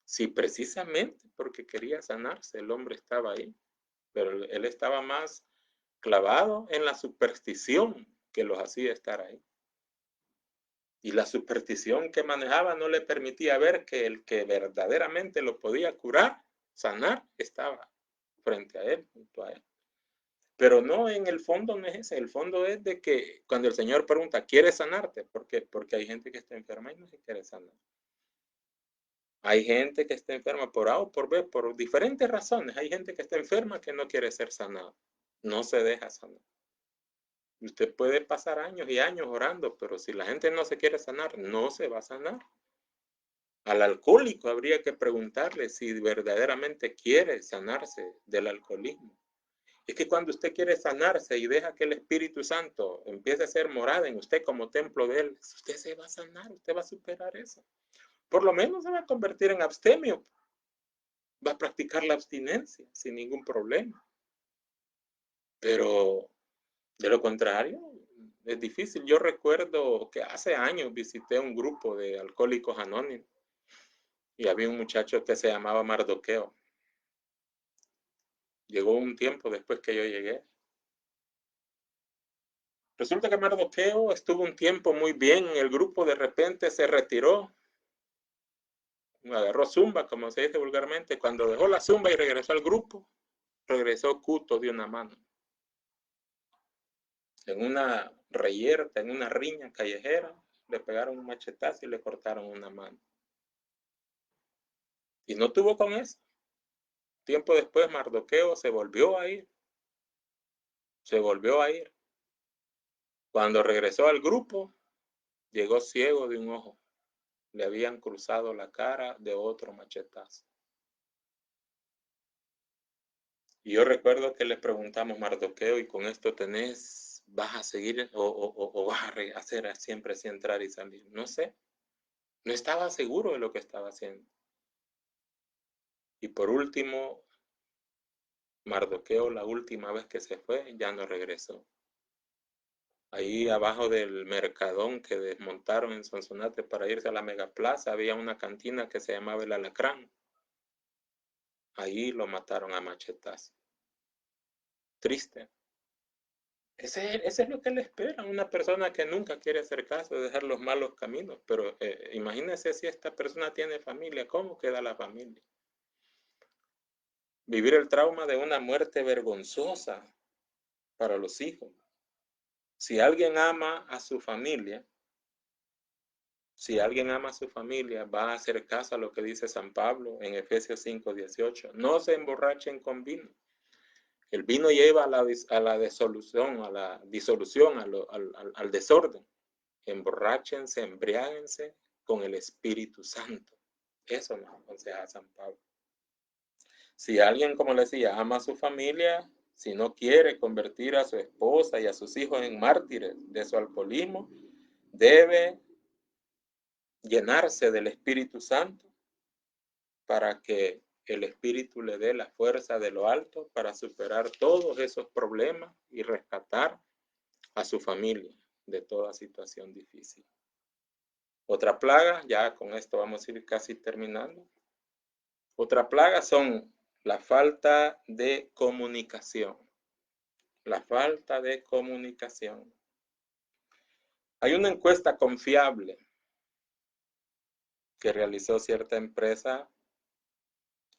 Sí, precisamente porque quería sanarse, el hombre estaba ahí, pero él estaba más clavado en la superstición que los hacía estar ahí. Y la superstición que manejaba no le permitía ver que el que verdaderamente lo podía curar, sanar, estaba frente a él, junto a él. Pero no, en el fondo no es ese, el fondo es de que cuando el Señor pregunta, ¿quieres sanarte? ¿Por qué? Porque hay gente que está enferma y no se quiere sanar. Hay gente que está enferma por A o por B, por diferentes razones. Hay gente que está enferma que no quiere ser sanada, no se deja sanar. Usted puede pasar años y años orando, pero si la gente no se quiere sanar, no se va a sanar. Al alcohólico habría que preguntarle si verdaderamente quiere sanarse del alcoholismo. Es que cuando usted quiere sanarse y deja que el Espíritu Santo empiece a ser morada en usted como templo de él, usted se va a sanar, usted va a superar eso. Por lo menos se va a convertir en abstemio. Va a practicar la abstinencia sin ningún problema. Pero de lo contrario, es difícil. Yo recuerdo que hace años visité un grupo de alcohólicos anónimos y había un muchacho que se llamaba Mardoqueo. Llegó un tiempo después que yo llegué. Resulta que Mardoqueo estuvo un tiempo muy bien en el grupo, de repente se retiró, agarró zumba, como se dice vulgarmente. Cuando dejó la zumba y regresó al grupo, regresó cuto de una mano. En una reyerta, en una riña callejera, le pegaron un machetazo y le cortaron una mano. Y no tuvo con eso. Tiempo después Mardoqueo se volvió a ir. Se volvió a ir. Cuando regresó al grupo, llegó ciego de un ojo. Le habían cruzado la cara de otro machetazo. Y yo recuerdo que le preguntamos, Mardoqueo, ¿y con esto vas a seguir o vas a hacer siempre así entrar y salir? No sé. No estaba seguro de lo que estaba haciendo. Y por último, Mardoqueo, la última vez que se fue, ya no regresó. Ahí abajo del Mercadón que desmontaron en Sonsonate para irse a la Megaplaza, había una cantina que se llamaba El Alacrán. Ahí lo mataron a machetazos. Triste. Ese es lo que le espera a una persona que nunca quiere hacer caso, dejar los malos caminos. Pero imagínese si esta persona tiene familia, ¿cómo queda la familia? Vivir el trauma de una muerte vergonzosa para los hijos. Si alguien ama a su familia, va a hacer caso a lo que dice San Pablo en Efesios 5:18. No se emborrachen con vino. El vino lleva a la disolución, al desorden. Emborráchense, embriáguense con el Espíritu Santo. Eso nos aconseja San Pablo. Si alguien, como le decía, ama a su familia, si no quiere convertir a su esposa y a sus hijos en mártires de su alcoholismo, debe llenarse del Espíritu Santo para que el Espíritu le dé la fuerza de lo alto para superar todos esos problemas y rescatar a su familia de toda situación difícil. Otra plaga, ya con esto vamos a ir casi terminando. Otra plaga son la falta de comunicación. La falta de comunicación. Hay una encuesta confiable que realizó cierta empresa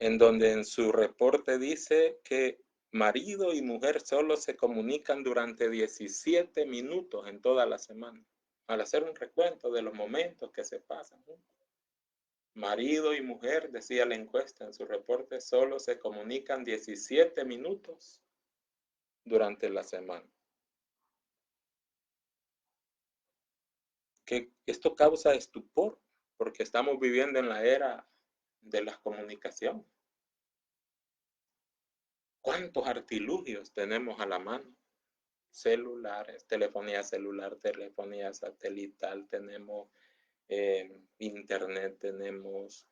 en donde en su reporte dice que marido y mujer solo se comunican durante 17 minutos en toda la semana. Al hacer un recuento de los momentos que se pasan juntos. Marido y mujer, decía la encuesta en su reporte, solo se comunican 17 minutos durante la semana. Que esto causa estupor, porque estamos viviendo en la era de las comunicaciones. ¿Cuántos artilugios tenemos a la mano? Celulares, telefonía celular, telefonía satelital, tenemos internet, tenemos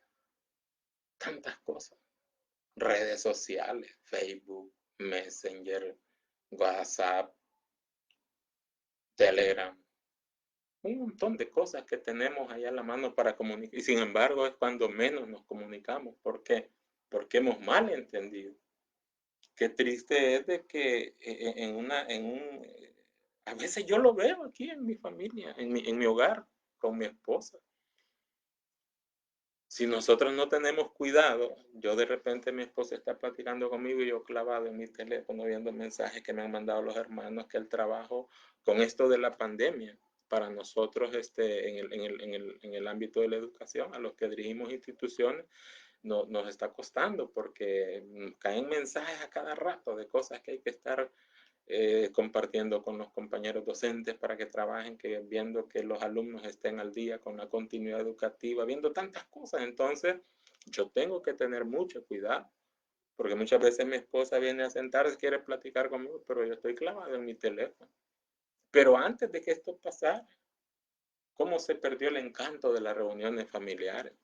tantas cosas. Redes sociales, Facebook, Messenger, WhatsApp, Telegram. Un montón de cosas que tenemos allá a la mano para comunicar. Y sin embargo es cuando menos nos comunicamos. ¿Por qué? Porque hemos mal entendido. Qué triste es de que a veces yo lo veo aquí en mi familia, en mi hogar, con mi esposa. Si nosotros no tenemos cuidado, yo de repente mi esposa está platicando conmigo y yo clavado en mi teléfono viendo mensajes que me han mandado los hermanos, que el trabajo con esto de la pandemia, para nosotros en el ámbito de la educación, a los que dirigimos instituciones, nos está costando porque caen mensajes a cada rato de cosas que hay que estar compartiendo con los compañeros docentes para que trabajen, viendo que los alumnos estén al día con la continuidad educativa, viendo tantas cosas. Entonces, yo tengo que tener mucho cuidado, porque muchas veces mi esposa viene a sentarse, quiere platicar conmigo, pero yo estoy clavado en mi teléfono. Pero antes de que esto pasara, ¿cómo se perdió el encanto de las reuniones familiares?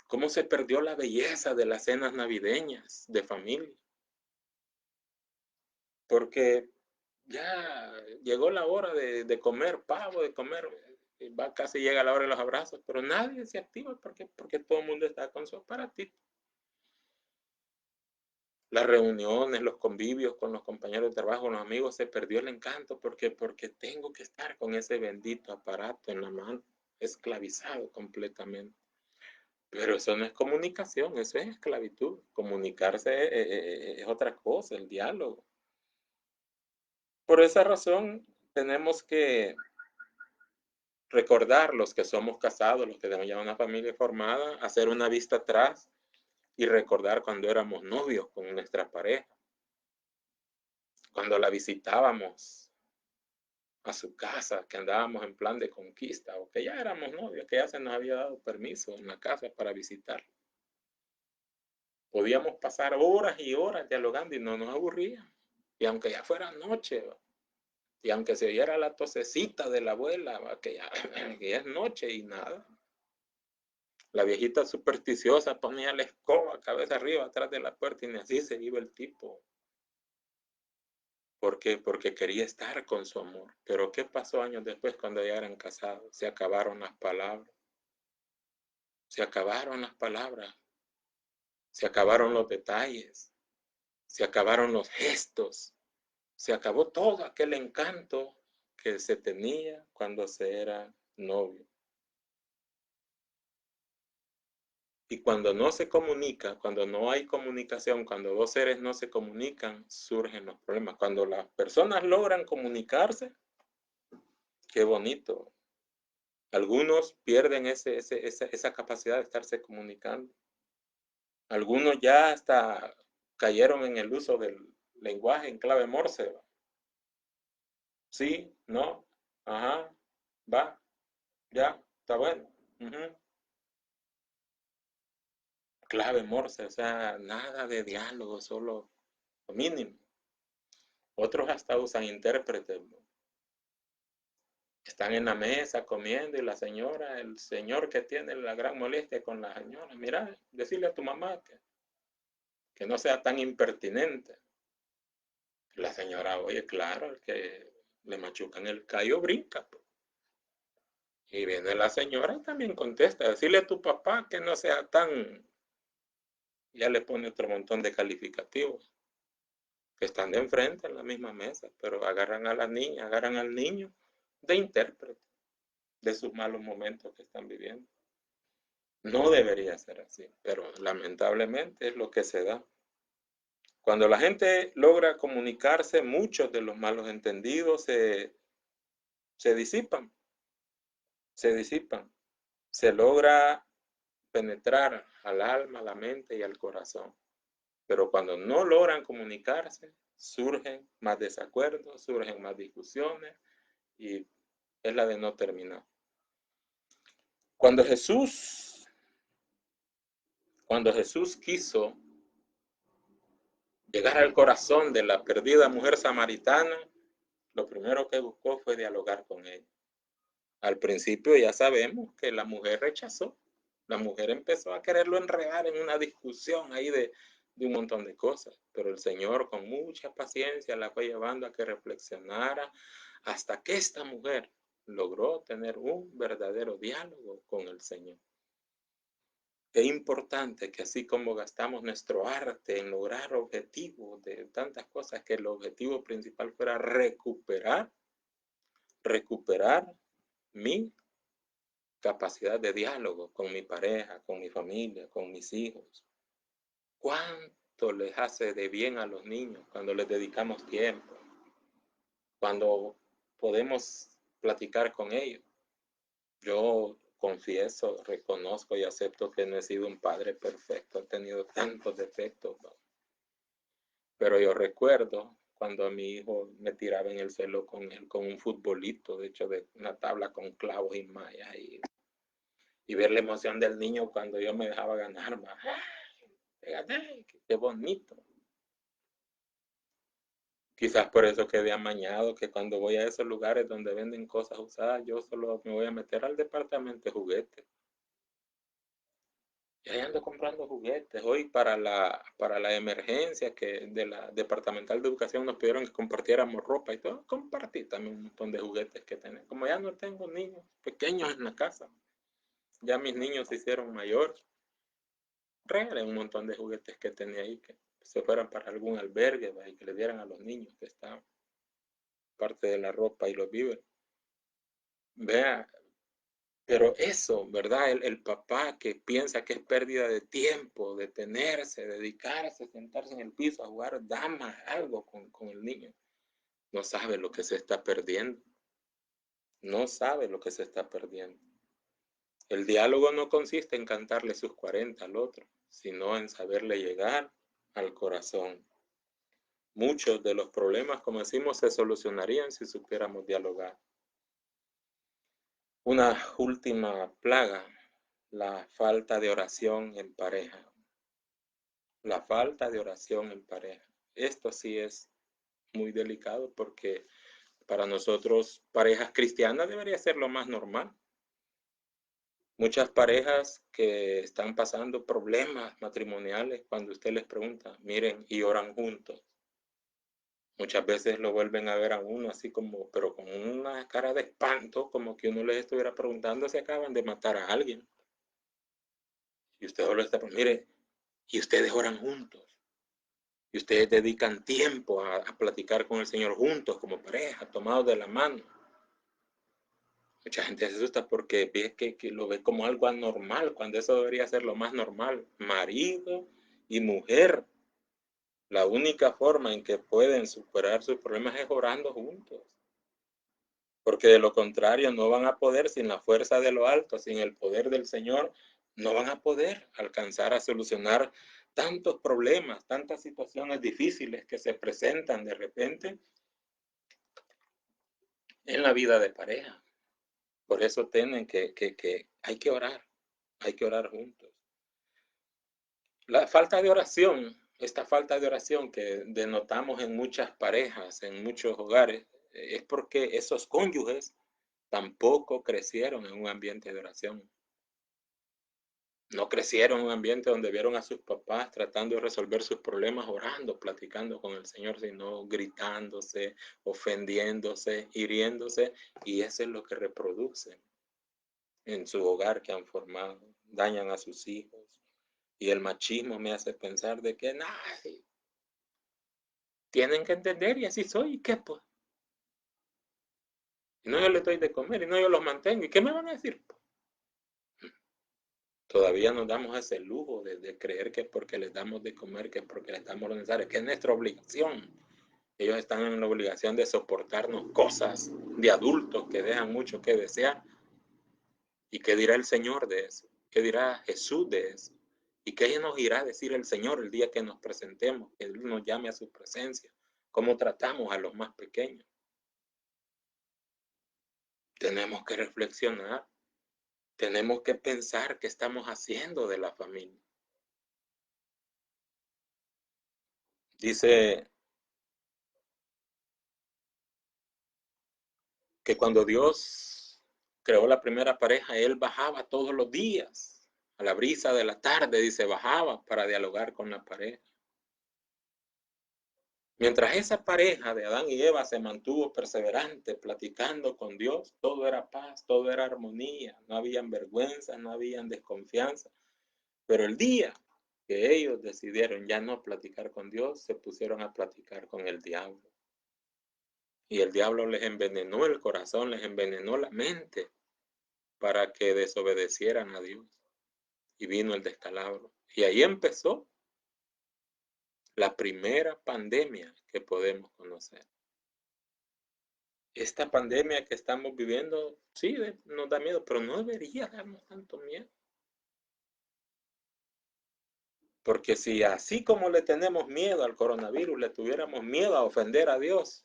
¿Cómo se perdió la belleza de las cenas navideñas de familia? Porque ya llegó la hora de comer pavo, de comer, va casi llega la hora de los abrazos, pero nadie se activa porque todo el mundo está con su aparatito. Las reuniones, los convivios con los compañeros de trabajo, los amigos, se perdió el encanto porque tengo que estar con ese bendito aparato en la mano, esclavizado completamente. Pero eso no es comunicación, eso es esclavitud. Comunicarse es otra cosa, el diálogo. Por esa razón tenemos que recordar los que somos casados, los que tenemos ya una familia formada, hacer una vista atrás y recordar cuando éramos novios con nuestra pareja, cuando la visitábamos a su casa, que andábamos en plan de conquista, o que ya éramos novios, que ya se nos había dado permiso en la casa para visitar. Podíamos pasar horas y horas dialogando y no nos aburríamos. Y aunque ya fuera noche, y aunque se oyera la tosecita de la abuela, que ya, que ya es noche y nada. La viejita supersticiosa ponía la escoba cabeza arriba atrás de la puerta y ni así se iba el tipo. ¿Por qué? Porque quería estar con su amor. Pero ¿qué pasó años después cuando ya eran casados? Se acabaron las palabras. Se acabaron las palabras. Se acabaron los detalles. Se acabaron los gestos. Se acabó todo aquel encanto que se tenía cuando se era novio. Y cuando no se comunica, cuando no hay comunicación, cuando dos seres no se comunican, surgen los problemas. Cuando las personas logran comunicarse, qué bonito. Algunos pierden esa capacidad de estarse comunicando. Algunos ya hasta cayeron en el uso del lenguaje en clave Morse. Sí, no, ajá, va, ya, está bueno. Clave Morse, o sea, nada de diálogo, solo lo mínimo. Otros hasta usan intérpretes. Están en la mesa comiendo y la señora, el señor que tiene la gran molestia con la señora, mira, decirle a tu mamá que no sea tan impertinente. La señora, oye, claro, el que le machucan el callo brinca. Pues. Y viene la señora y también contesta, decirle a tu papá que no sea tan, ya le pone otro montón de calificativos, que están de enfrente en la misma mesa, pero agarran a la niña, agarran al niño de intérprete de sus malos momentos que están viviendo. No debería ser así, pero lamentablemente es lo que se da. Cuando la gente logra comunicarse, muchos de los malos entendidos se disipan, se disipan. Se logra penetrar al alma, a la mente y al corazón. Pero cuando no logran comunicarse, surgen más desacuerdos, surgen más discusiones y es la de no terminar. Cuando Jesús quiso llegar al corazón de la perdida mujer samaritana, lo primero que buscó fue dialogar con ella. Al principio ya sabemos que la mujer rechazó. La mujer empezó a quererlo enredar en una discusión ahí de un montón de cosas, pero el Señor con mucha paciencia la fue llevando a que reflexionara hasta que esta mujer logró tener un verdadero diálogo con el Señor. Qué importante que así como gastamos nuestro arte en lograr objetivos de tantas cosas, que el objetivo principal fuera recuperar mi capacidad de diálogo con mi pareja, con mi familia, con mis hijos. ¿Cuánto les hace de bien a los niños cuando les dedicamos tiempo? Cuando podemos platicar con ellos. Yo confieso, reconozco y acepto que no he sido un padre perfecto, he tenido tantos defectos, ¿no? Pero yo recuerdo cuando a mi hijo me tiraba en el suelo con él, con un futbolito, de hecho de una tabla con clavos y mallas, y ver la emoción del niño cuando yo me dejaba ganar más. Qué bonito. Quizás por eso quedé amañado, que cuando voy a esos lugares donde venden cosas usadas, yo solo me voy a meter al departamento de juguetes. Y ahí ando comprando juguetes. Hoy para la emergencia que de la Departamental de Educación nos pidieron que compartiéramos ropa y todo, compartí también un montón de juguetes que tenemos. Como ya no tengo niños pequeños en la casa, ya mis niños se hicieron mayores, regalé un montón de juguetes que tenía ahí que se fueran para algún albergue, ¿va? Y que le dieran a los niños que estaban parte de la ropa y los víveres. Vea, pero eso, ¿verdad? El papá que piensa que es pérdida de tiempo, detenerse, dedicarse, sentarse en el piso a jugar damas, algo con el niño, no sabe lo que se está perdiendo. No sabe lo que se está perdiendo. El diálogo no consiste en cantarle sus 40 al otro, sino en saberle llegar al corazón. Muchos de los problemas, como decimos, se solucionarían si supiéramos dialogar. Una última plaga, la falta de oración en pareja. La falta de oración en pareja. Esto sí es muy delicado porque para nosotros, parejas cristianas, debería ser lo más normal. Muchas parejas que están pasando problemas matrimoniales, cuando usted les pregunta, miren, y oran juntos. Muchas veces lo vuelven a ver a uno así como, pero con una cara de espanto, como que uno les estuviera preguntando si acaban de matar a alguien. Y usted solo está, mire, y ustedes oran juntos. Y ustedes dedican tiempo a platicar con el Señor juntos, como pareja, tomados de la mano. Mucha gente se asusta porque ve que lo ve como algo anormal, cuando eso debería ser lo más normal. Marido y mujer. La única forma en que pueden superar sus problemas es orando juntos. Porque de lo contrario no van a poder, sin la fuerza de lo alto, sin el poder del Señor, no van a poder alcanzar a solucionar tantos problemas, tantas situaciones difíciles que se presentan de repente en la vida de pareja. Por eso tienen que hay que orar juntos. La falta de oración, esta falta de oración que denotamos en muchas parejas, en muchos hogares, es porque esos cónyuges tampoco crecieron en un ambiente de oración. No crecieron en un ambiente donde vieron a sus papás tratando de resolver sus problemas orando, platicando con el Señor, sino gritándose, ofendiéndose, hiriéndose, y eso es lo que reproducen en su hogar que han formado. Dañan a sus hijos. Y el machismo me hace pensar de que nadie tienen que entender y así soy. ¿Y qué pues? Y no yo les doy de comer y no yo los mantengo. ¿Y qué me van a decir? Todavía nos damos ese lujo de creer que es porque les damos de comer, que es porque les damos lo necesario, que es nuestra obligación. Ellos están en la obligación de soportarnos cosas de adultos que dejan mucho que desear. ¿Y qué dirá el Señor de eso? ¿Qué dirá Jesús de eso? ¿Y qué nos irá a decir el Señor el día que nos presentemos, que Él nos llame a su presencia? ¿Cómo tratamos a los más pequeños? Tenemos que reflexionar, tenemos que pensar qué estamos haciendo de la familia. Dice que cuando Dios creó la primera pareja, Él bajaba todos los días, a la brisa de la tarde, dice, bajaba para dialogar con la pareja. Mientras esa pareja de Adán y Eva se mantuvo perseverante, platicando con Dios, todo era paz, todo era armonía, no habían vergüenza, no habían desconfianza. Pero el día que ellos decidieron ya no platicar con Dios, se pusieron a platicar con el diablo. Y el diablo les envenenó el corazón, les envenenó la mente para que desobedecieran a Dios. Y vino el descalabro. Y ahí empezó la primera pandemia que podemos conocer. Esta pandemia que estamos viviendo, sí, nos da miedo, pero no debería darnos tanto miedo. Porque si así como le tenemos miedo al coronavirus, le tuviéramos miedo a ofender a Dios,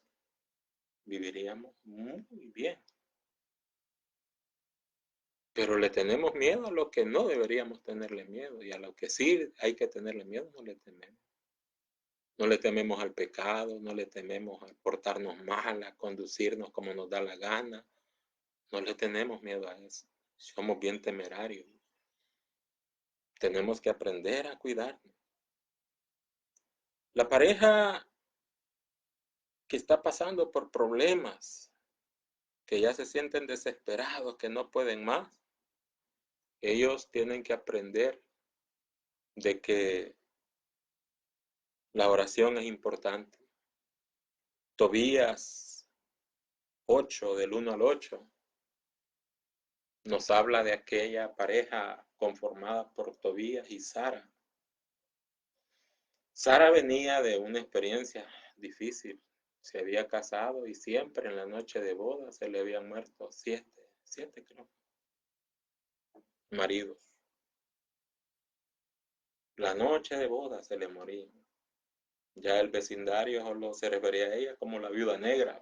viviríamos muy bien. Pero le tenemos miedo a lo que no deberíamos tenerle miedo, y a lo que sí hay que tenerle miedo no le tememos. No le tememos al pecado, no le tememos a portarnos mal, a conducirnos como nos da la gana. No le tenemos miedo a eso. Somos bien temerarios. Tenemos que aprender a cuidarnos. La pareja que está pasando por problemas, que ya se sienten desesperados, que no pueden más, ellos tienen que aprender de que la oración es importante. Tobías 8, del 1 al 8, nos habla de aquella pareja conformada por Tobías y Sara. Sara venía de una experiencia difícil. Se había casado y siempre en la noche de boda se le habían muerto siete creo, maridos. La noche de boda se le moría. Ya el vecindario solo se refería a ella como la viuda negra,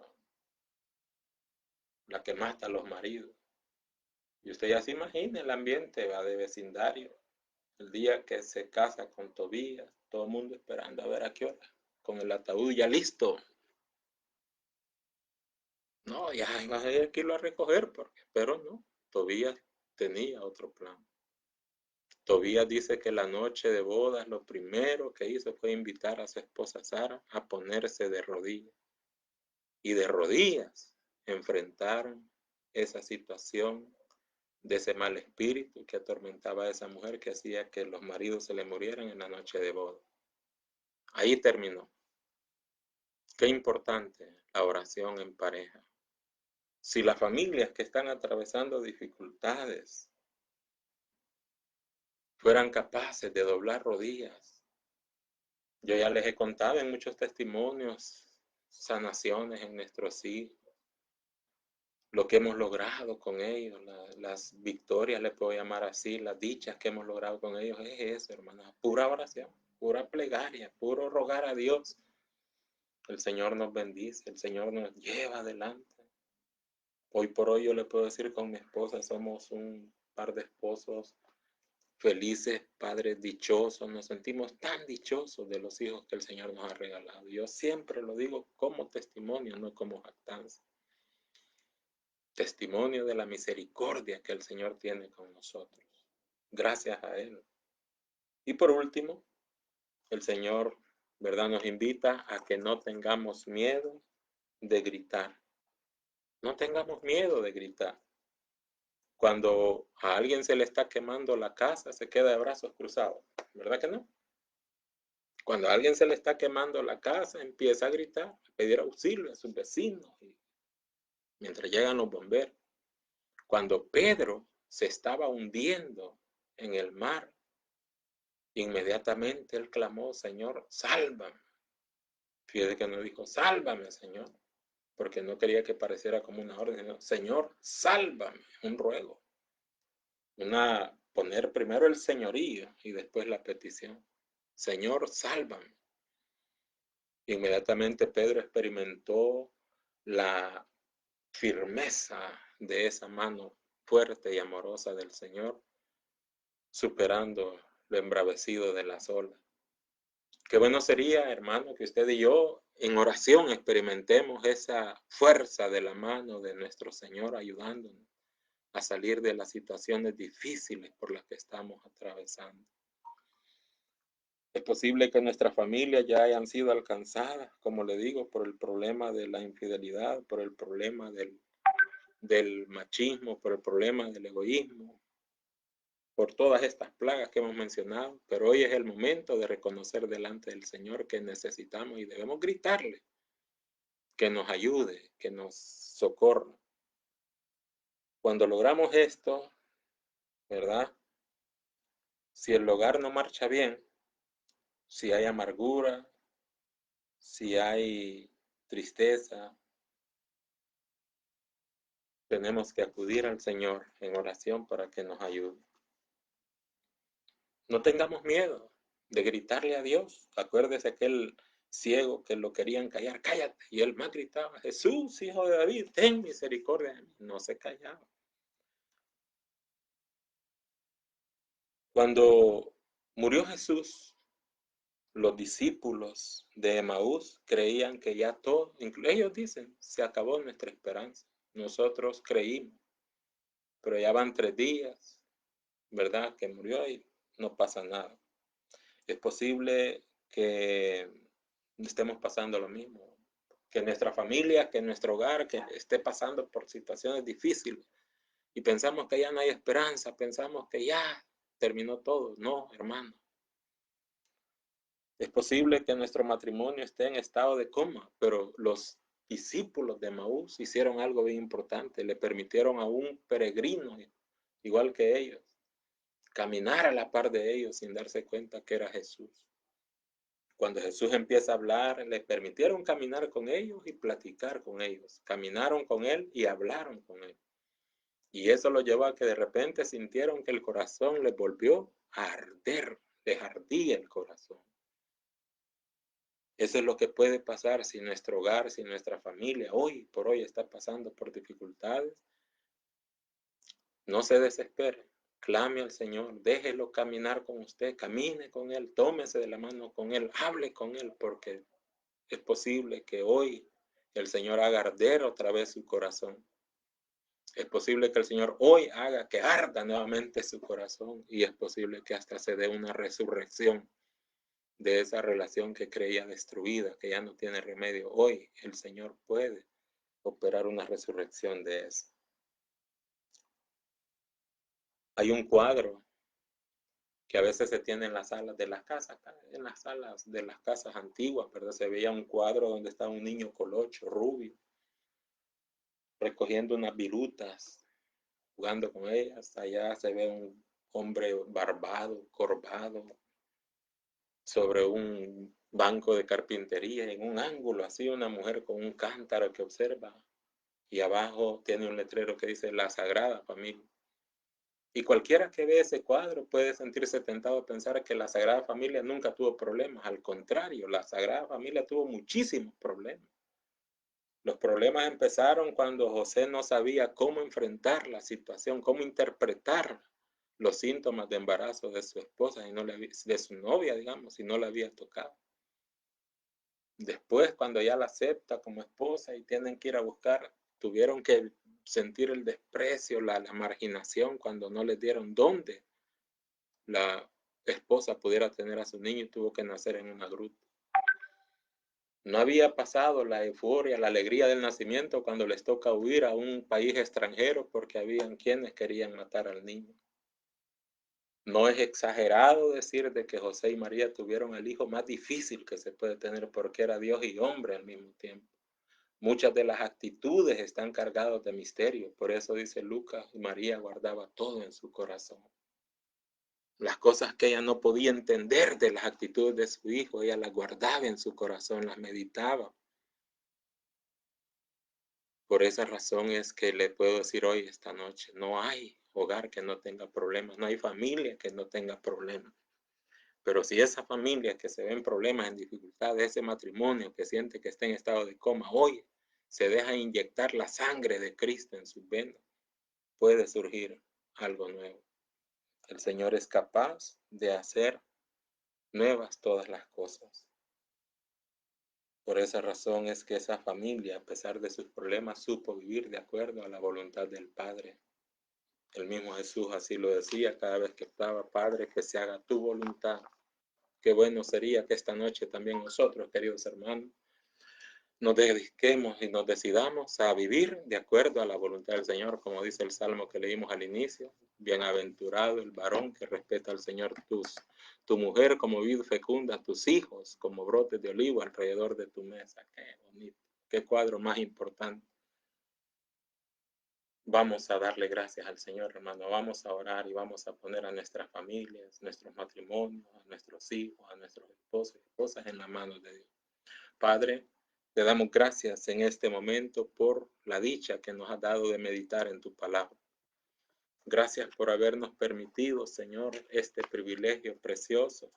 la que mata a los maridos. Y usted ya se imagina el ambiente de vecindario. El día que se casa con Tobías, todo el mundo esperando a ver a qué hora, con el ataúd ya listo. No, ya iba a ir aquí a recoger, pero no, Tobías tenía otro plan. Tobías dice que la noche de bodas lo primero que hizo fue invitar a su esposa Sara a ponerse de rodillas. Y de rodillas enfrentaron esa situación de ese mal espíritu que atormentaba a esa mujer, que hacía que los maridos se le murieran en la noche de boda. Ahí terminó. Qué importante la oración en pareja. Si las familias que están atravesando dificultades fueran capaces de doblar rodillas, yo ya les he contado en muchos testimonios, sanaciones en nuestros hijos, lo que hemos logrado con ellos, las victorias, le puedo llamar así, las dichas que hemos logrado con ellos, es eso, hermanos, pura oración, pura plegaria, puro rogar a Dios. El Señor nos bendice, el Señor nos lleva adelante. Hoy por hoy yo le puedo decir, con mi esposa somos un par de esposos felices, padres dichosos, nos sentimos tan dichosos de los hijos que el Señor nos ha regalado. Yo siempre lo digo como testimonio, no como jactancia. Testimonio de la misericordia que el Señor tiene con nosotros. Gracias a Él. Y por último, el Señor, ¿verdad?, nos invita a que no tengamos miedo de gritar. No tengamos miedo de gritar. Cuando a alguien se le está quemando la casa, se queda de brazos cruzados, ¿verdad que no? Cuando a alguien se le está quemando la casa, empieza a gritar, a pedir auxilio a sus vecinos, mientras llegan los bomberos. Cuando Pedro se estaba hundiendo en el mar. Inmediatamente él clamó, Señor, sálvame. Fíjate que no dijo, sálvame, Señor, porque no quería que pareciera como una orden. No, Señor, sálvame, un ruego. Poner primero el señorío y después la petición. Señor, sálvame. Inmediatamente Pedro experimentó la firmeza de esa mano fuerte y amorosa del Señor, superando lo embravecido de las olas. Qué bueno sería, hermano, que usted y yo en oración experimentemos esa fuerza de la mano de nuestro Señor ayudándonos a salir de las situaciones difíciles por las que estamos atravesando. Es posible que nuestras familias ya hayan sido alcanzadas, como le digo, por el problema de la infidelidad, por el problema del machismo, por el problema del egoísmo, por todas estas plagas que hemos mencionado, pero hoy es el momento de reconocer delante del Señor que necesitamos y debemos gritarle que nos ayude, que nos socorra. Cuando logramos esto, ¿verdad? Si el hogar no marcha bien, si hay amargura, si hay tristeza, tenemos que acudir al Señor en oración para que nos ayude. No tengamos miedo de gritarle a Dios. Acuérdese aquel ciego que lo querían callar, cállate. Y él más gritaba, Jesús, hijo de David, ten misericordia de mí. No se callaba. Cuando murió Jesús, los discípulos de Emaús creían que ya todo, ellos dicen, se acabó nuestra esperanza. Nosotros creímos, pero ya van 3 días, ¿verdad? Que murió y no pasa nada. Es posible que estemos pasando lo mismo, que nuestra familia, que nuestro hogar, que esté pasando por situaciones difíciles y pensamos que ya no hay esperanza, pensamos que ya terminó todo. No, hermano. Es posible que nuestro matrimonio esté en estado de coma, pero los discípulos de Maús hicieron algo bien importante, le permitieron a un peregrino, igual que ellos, caminar a la par de ellos sin darse cuenta que era Jesús. Cuando Jesús empieza a hablar, le permitieron caminar con ellos y platicar con ellos. Caminaron con él y hablaron con él. Y eso lo llevó a que de repente sintieron que el corazón les volvió a arder, les ardía el corazón. Eso es lo que puede pasar si nuestro hogar, si nuestra familia hoy por hoy está pasando por dificultades. No se desespere, clame al Señor, déjelo caminar con usted, camine con Él, tómese de la mano con Él, hable con Él, porque es posible que hoy el Señor haga arder otra vez su corazón. Es posible que el Señor hoy haga que arda nuevamente su corazón y es posible que hasta se dé una resurrección de esa relación que creía destruida, que ya no tiene remedio. Hoy el Señor puede operar una resurrección de eso. Hay un cuadro que a veces se tiene en las salas de las casas, en las salas de las casas antiguas, ¿verdad? Se veía un cuadro donde estaba un niño colocho, rubio, recogiendo unas virutas, jugando con ellas. Allá se ve un hombre barbado, corvado, sobre un banco de carpintería, en un ángulo, así una mujer con un cántaro que observa, y abajo tiene un letrero que dice La Sagrada Familia. Y cualquiera que ve ese cuadro puede sentirse tentado a pensar que la Sagrada Familia nunca tuvo problemas. Al contrario, la Sagrada Familia tuvo muchísimos problemas. Los problemas empezaron cuando José no sabía cómo enfrentar la situación, cómo interpretar los síntomas de embarazo de su esposa y no de su novia, digamos, y no la había tocado. Después, cuando ya la acepta como esposa y tienen que ir a buscar, tuvieron que sentir el desprecio, la marginación cuando no les dieron dónde la esposa pudiera tener a su niño y tuvo que nacer en una gruta. No había pasado la euforia, la alegría del nacimiento cuando les toca huir a un país extranjero porque habían quienes querían matar al niño. No es exagerado decir de que José y María tuvieron el hijo más difícil que se puede tener porque era Dios y hombre al mismo tiempo. Muchas de las actitudes están cargadas de misterio. Por eso dice Lucas, María guardaba todo en su corazón. Las cosas que ella no podía entender de las actitudes de su hijo, ella las guardaba en su corazón, las meditaba. Por esa razón es que le puedo decir hoy, esta noche, no hay hogar que no tenga problemas, no hay familia que no tenga problemas. Pero si esa familia que se ve en problemas, en dificultades, ese matrimonio que siente que está en estado de coma, hoy se deja inyectar la sangre de Cristo en sus venas, puede surgir algo nuevo. El Señor es capaz de hacer nuevas todas las cosas. Por esa razón es que esa familia, a pesar de sus problemas, supo vivir de acuerdo a la voluntad del Padre. El mismo Jesús así lo decía cada vez que estaba: Padre, que se haga tu voluntad. Qué bueno sería que esta noche también nosotros, queridos hermanos, nos dediquemos y nos decidamos a vivir de acuerdo a la voluntad del Señor, como dice el Salmo que leímos al inicio: bienaventurado el varón que respeta al Señor, tu mujer como vid fecunda, tus hijos como brotes de olivo alrededor de tu mesa. Qué bonito, qué cuadro más importante. Vamos a darle gracias al Señor, hermano. Vamos a orar y vamos a poner a nuestras familias, nuestros matrimonios, a nuestros hijos, a nuestros esposos y esposas en las manos de Dios. Padre, te damos gracias en este momento por la dicha que nos has dado de meditar en tu palabra. Gracias por habernos permitido, Señor, este privilegio precioso.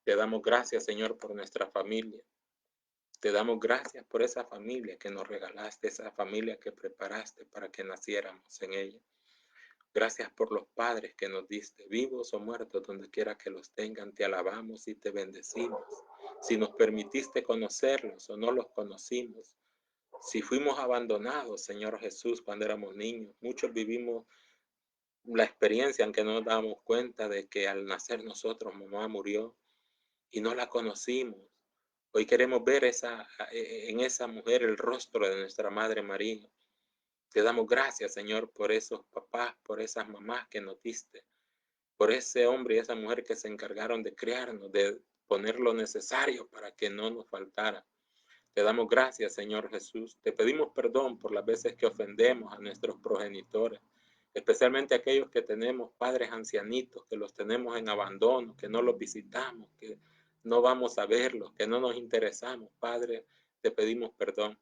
Te damos gracias, Señor, por nuestra familia. Te damos gracias por esa familia que nos regalaste, esa familia que preparaste para que naciéramos en ella. Gracias por los padres que nos diste, vivos o muertos, donde quiera que los tengan. Te alabamos y te bendecimos. Si nos permitiste conocerlos o no los conocimos, si fuimos abandonados, Señor Jesús, cuando éramos niños, muchos vivimos la experiencia en que no nos damos cuenta de que al nacer nosotros, mamá murió y no la conocimos. Hoy queremos ver en esa mujer el rostro de nuestra Madre María. Te damos gracias, Señor, por esos papás, por esas mamás que nos diste, por ese hombre y esa mujer que se encargaron de criarnos, de poner lo necesario para que no nos faltara. Te damos gracias, Señor Jesús. Te pedimos perdón por las veces que ofendemos a nuestros progenitores, especialmente aquellos que tenemos padres ancianitos, que los tenemos en abandono, que no los visitamos, que no vamos a verlos, que no nos interesamos. Padre, te pedimos perdón.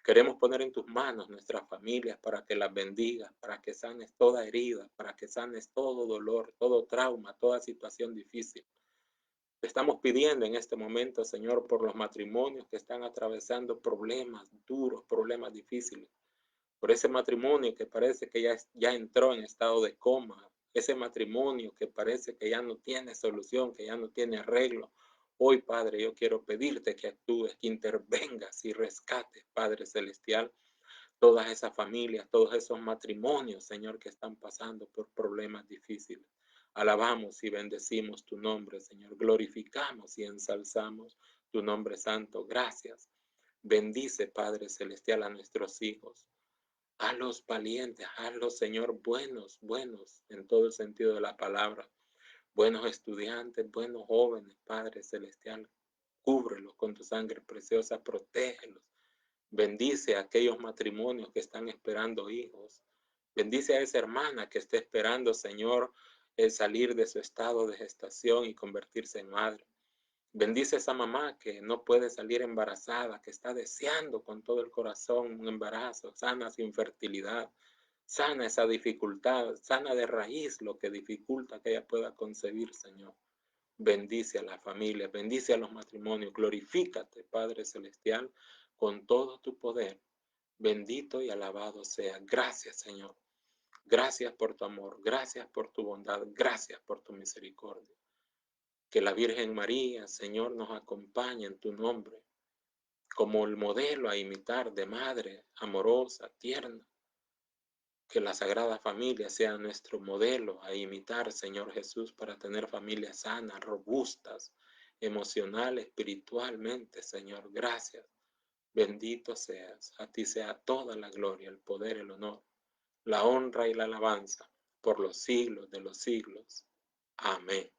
Queremos poner en tus manos nuestras familias para que las bendigas, para que sanes toda herida, para que sanes todo dolor, todo trauma, toda situación difícil. Te estamos pidiendo en este momento, Señor, por los matrimonios que están atravesando problemas duros, problemas difíciles. Por ese matrimonio que parece que ya entró en estado de coma. Ese matrimonio que parece que ya no tiene solución, que ya no tiene arreglo. Hoy, Padre, yo quiero pedirte que actúes, que intervengas y rescates, Padre Celestial, todas esas familias, todos esos matrimonios, Señor, que están pasando por problemas difíciles. Alabamos y bendecimos tu nombre, Señor. Glorificamos y ensalzamos tu nombre santo. Gracias. Bendice, Padre Celestial, a nuestros hijos. A los valientes, hazlos, Señor, buenos, buenos en todo el sentido de la palabra. Buenos estudiantes, buenos jóvenes, Padre Celestial. Cúbrelos con tu sangre preciosa, protégelos. Bendice a aquellos matrimonios que están esperando hijos. Bendice a esa hermana que está esperando, Señor, el salir de su estado de gestación y convertirse en madre. Bendice a esa mamá que no puede salir embarazada, que está deseando con todo el corazón un embarazo. Sana su infertilidad, sana esa dificultad, sana de raíz lo que dificulta que ella pueda concebir, Señor. Bendice a la familia, bendice a los matrimonios. Glorifícate, Padre Celestial, con todo tu poder. Bendito y alabado sea. Gracias, Señor. Gracias por tu amor, gracias por tu bondad, gracias por tu misericordia. Que la Virgen María, Señor, nos acompañe en tu nombre, como el modelo a imitar de madre amorosa, tierna. Que la Sagrada Familia sea nuestro modelo a imitar, Señor Jesús, para tener familias sanas, robustas, emocional, espiritualmente, Señor. Gracias. Bendito seas. A ti sea toda la gloria, el poder, el honor, la honra y la alabanza por los siglos de los siglos. Amén.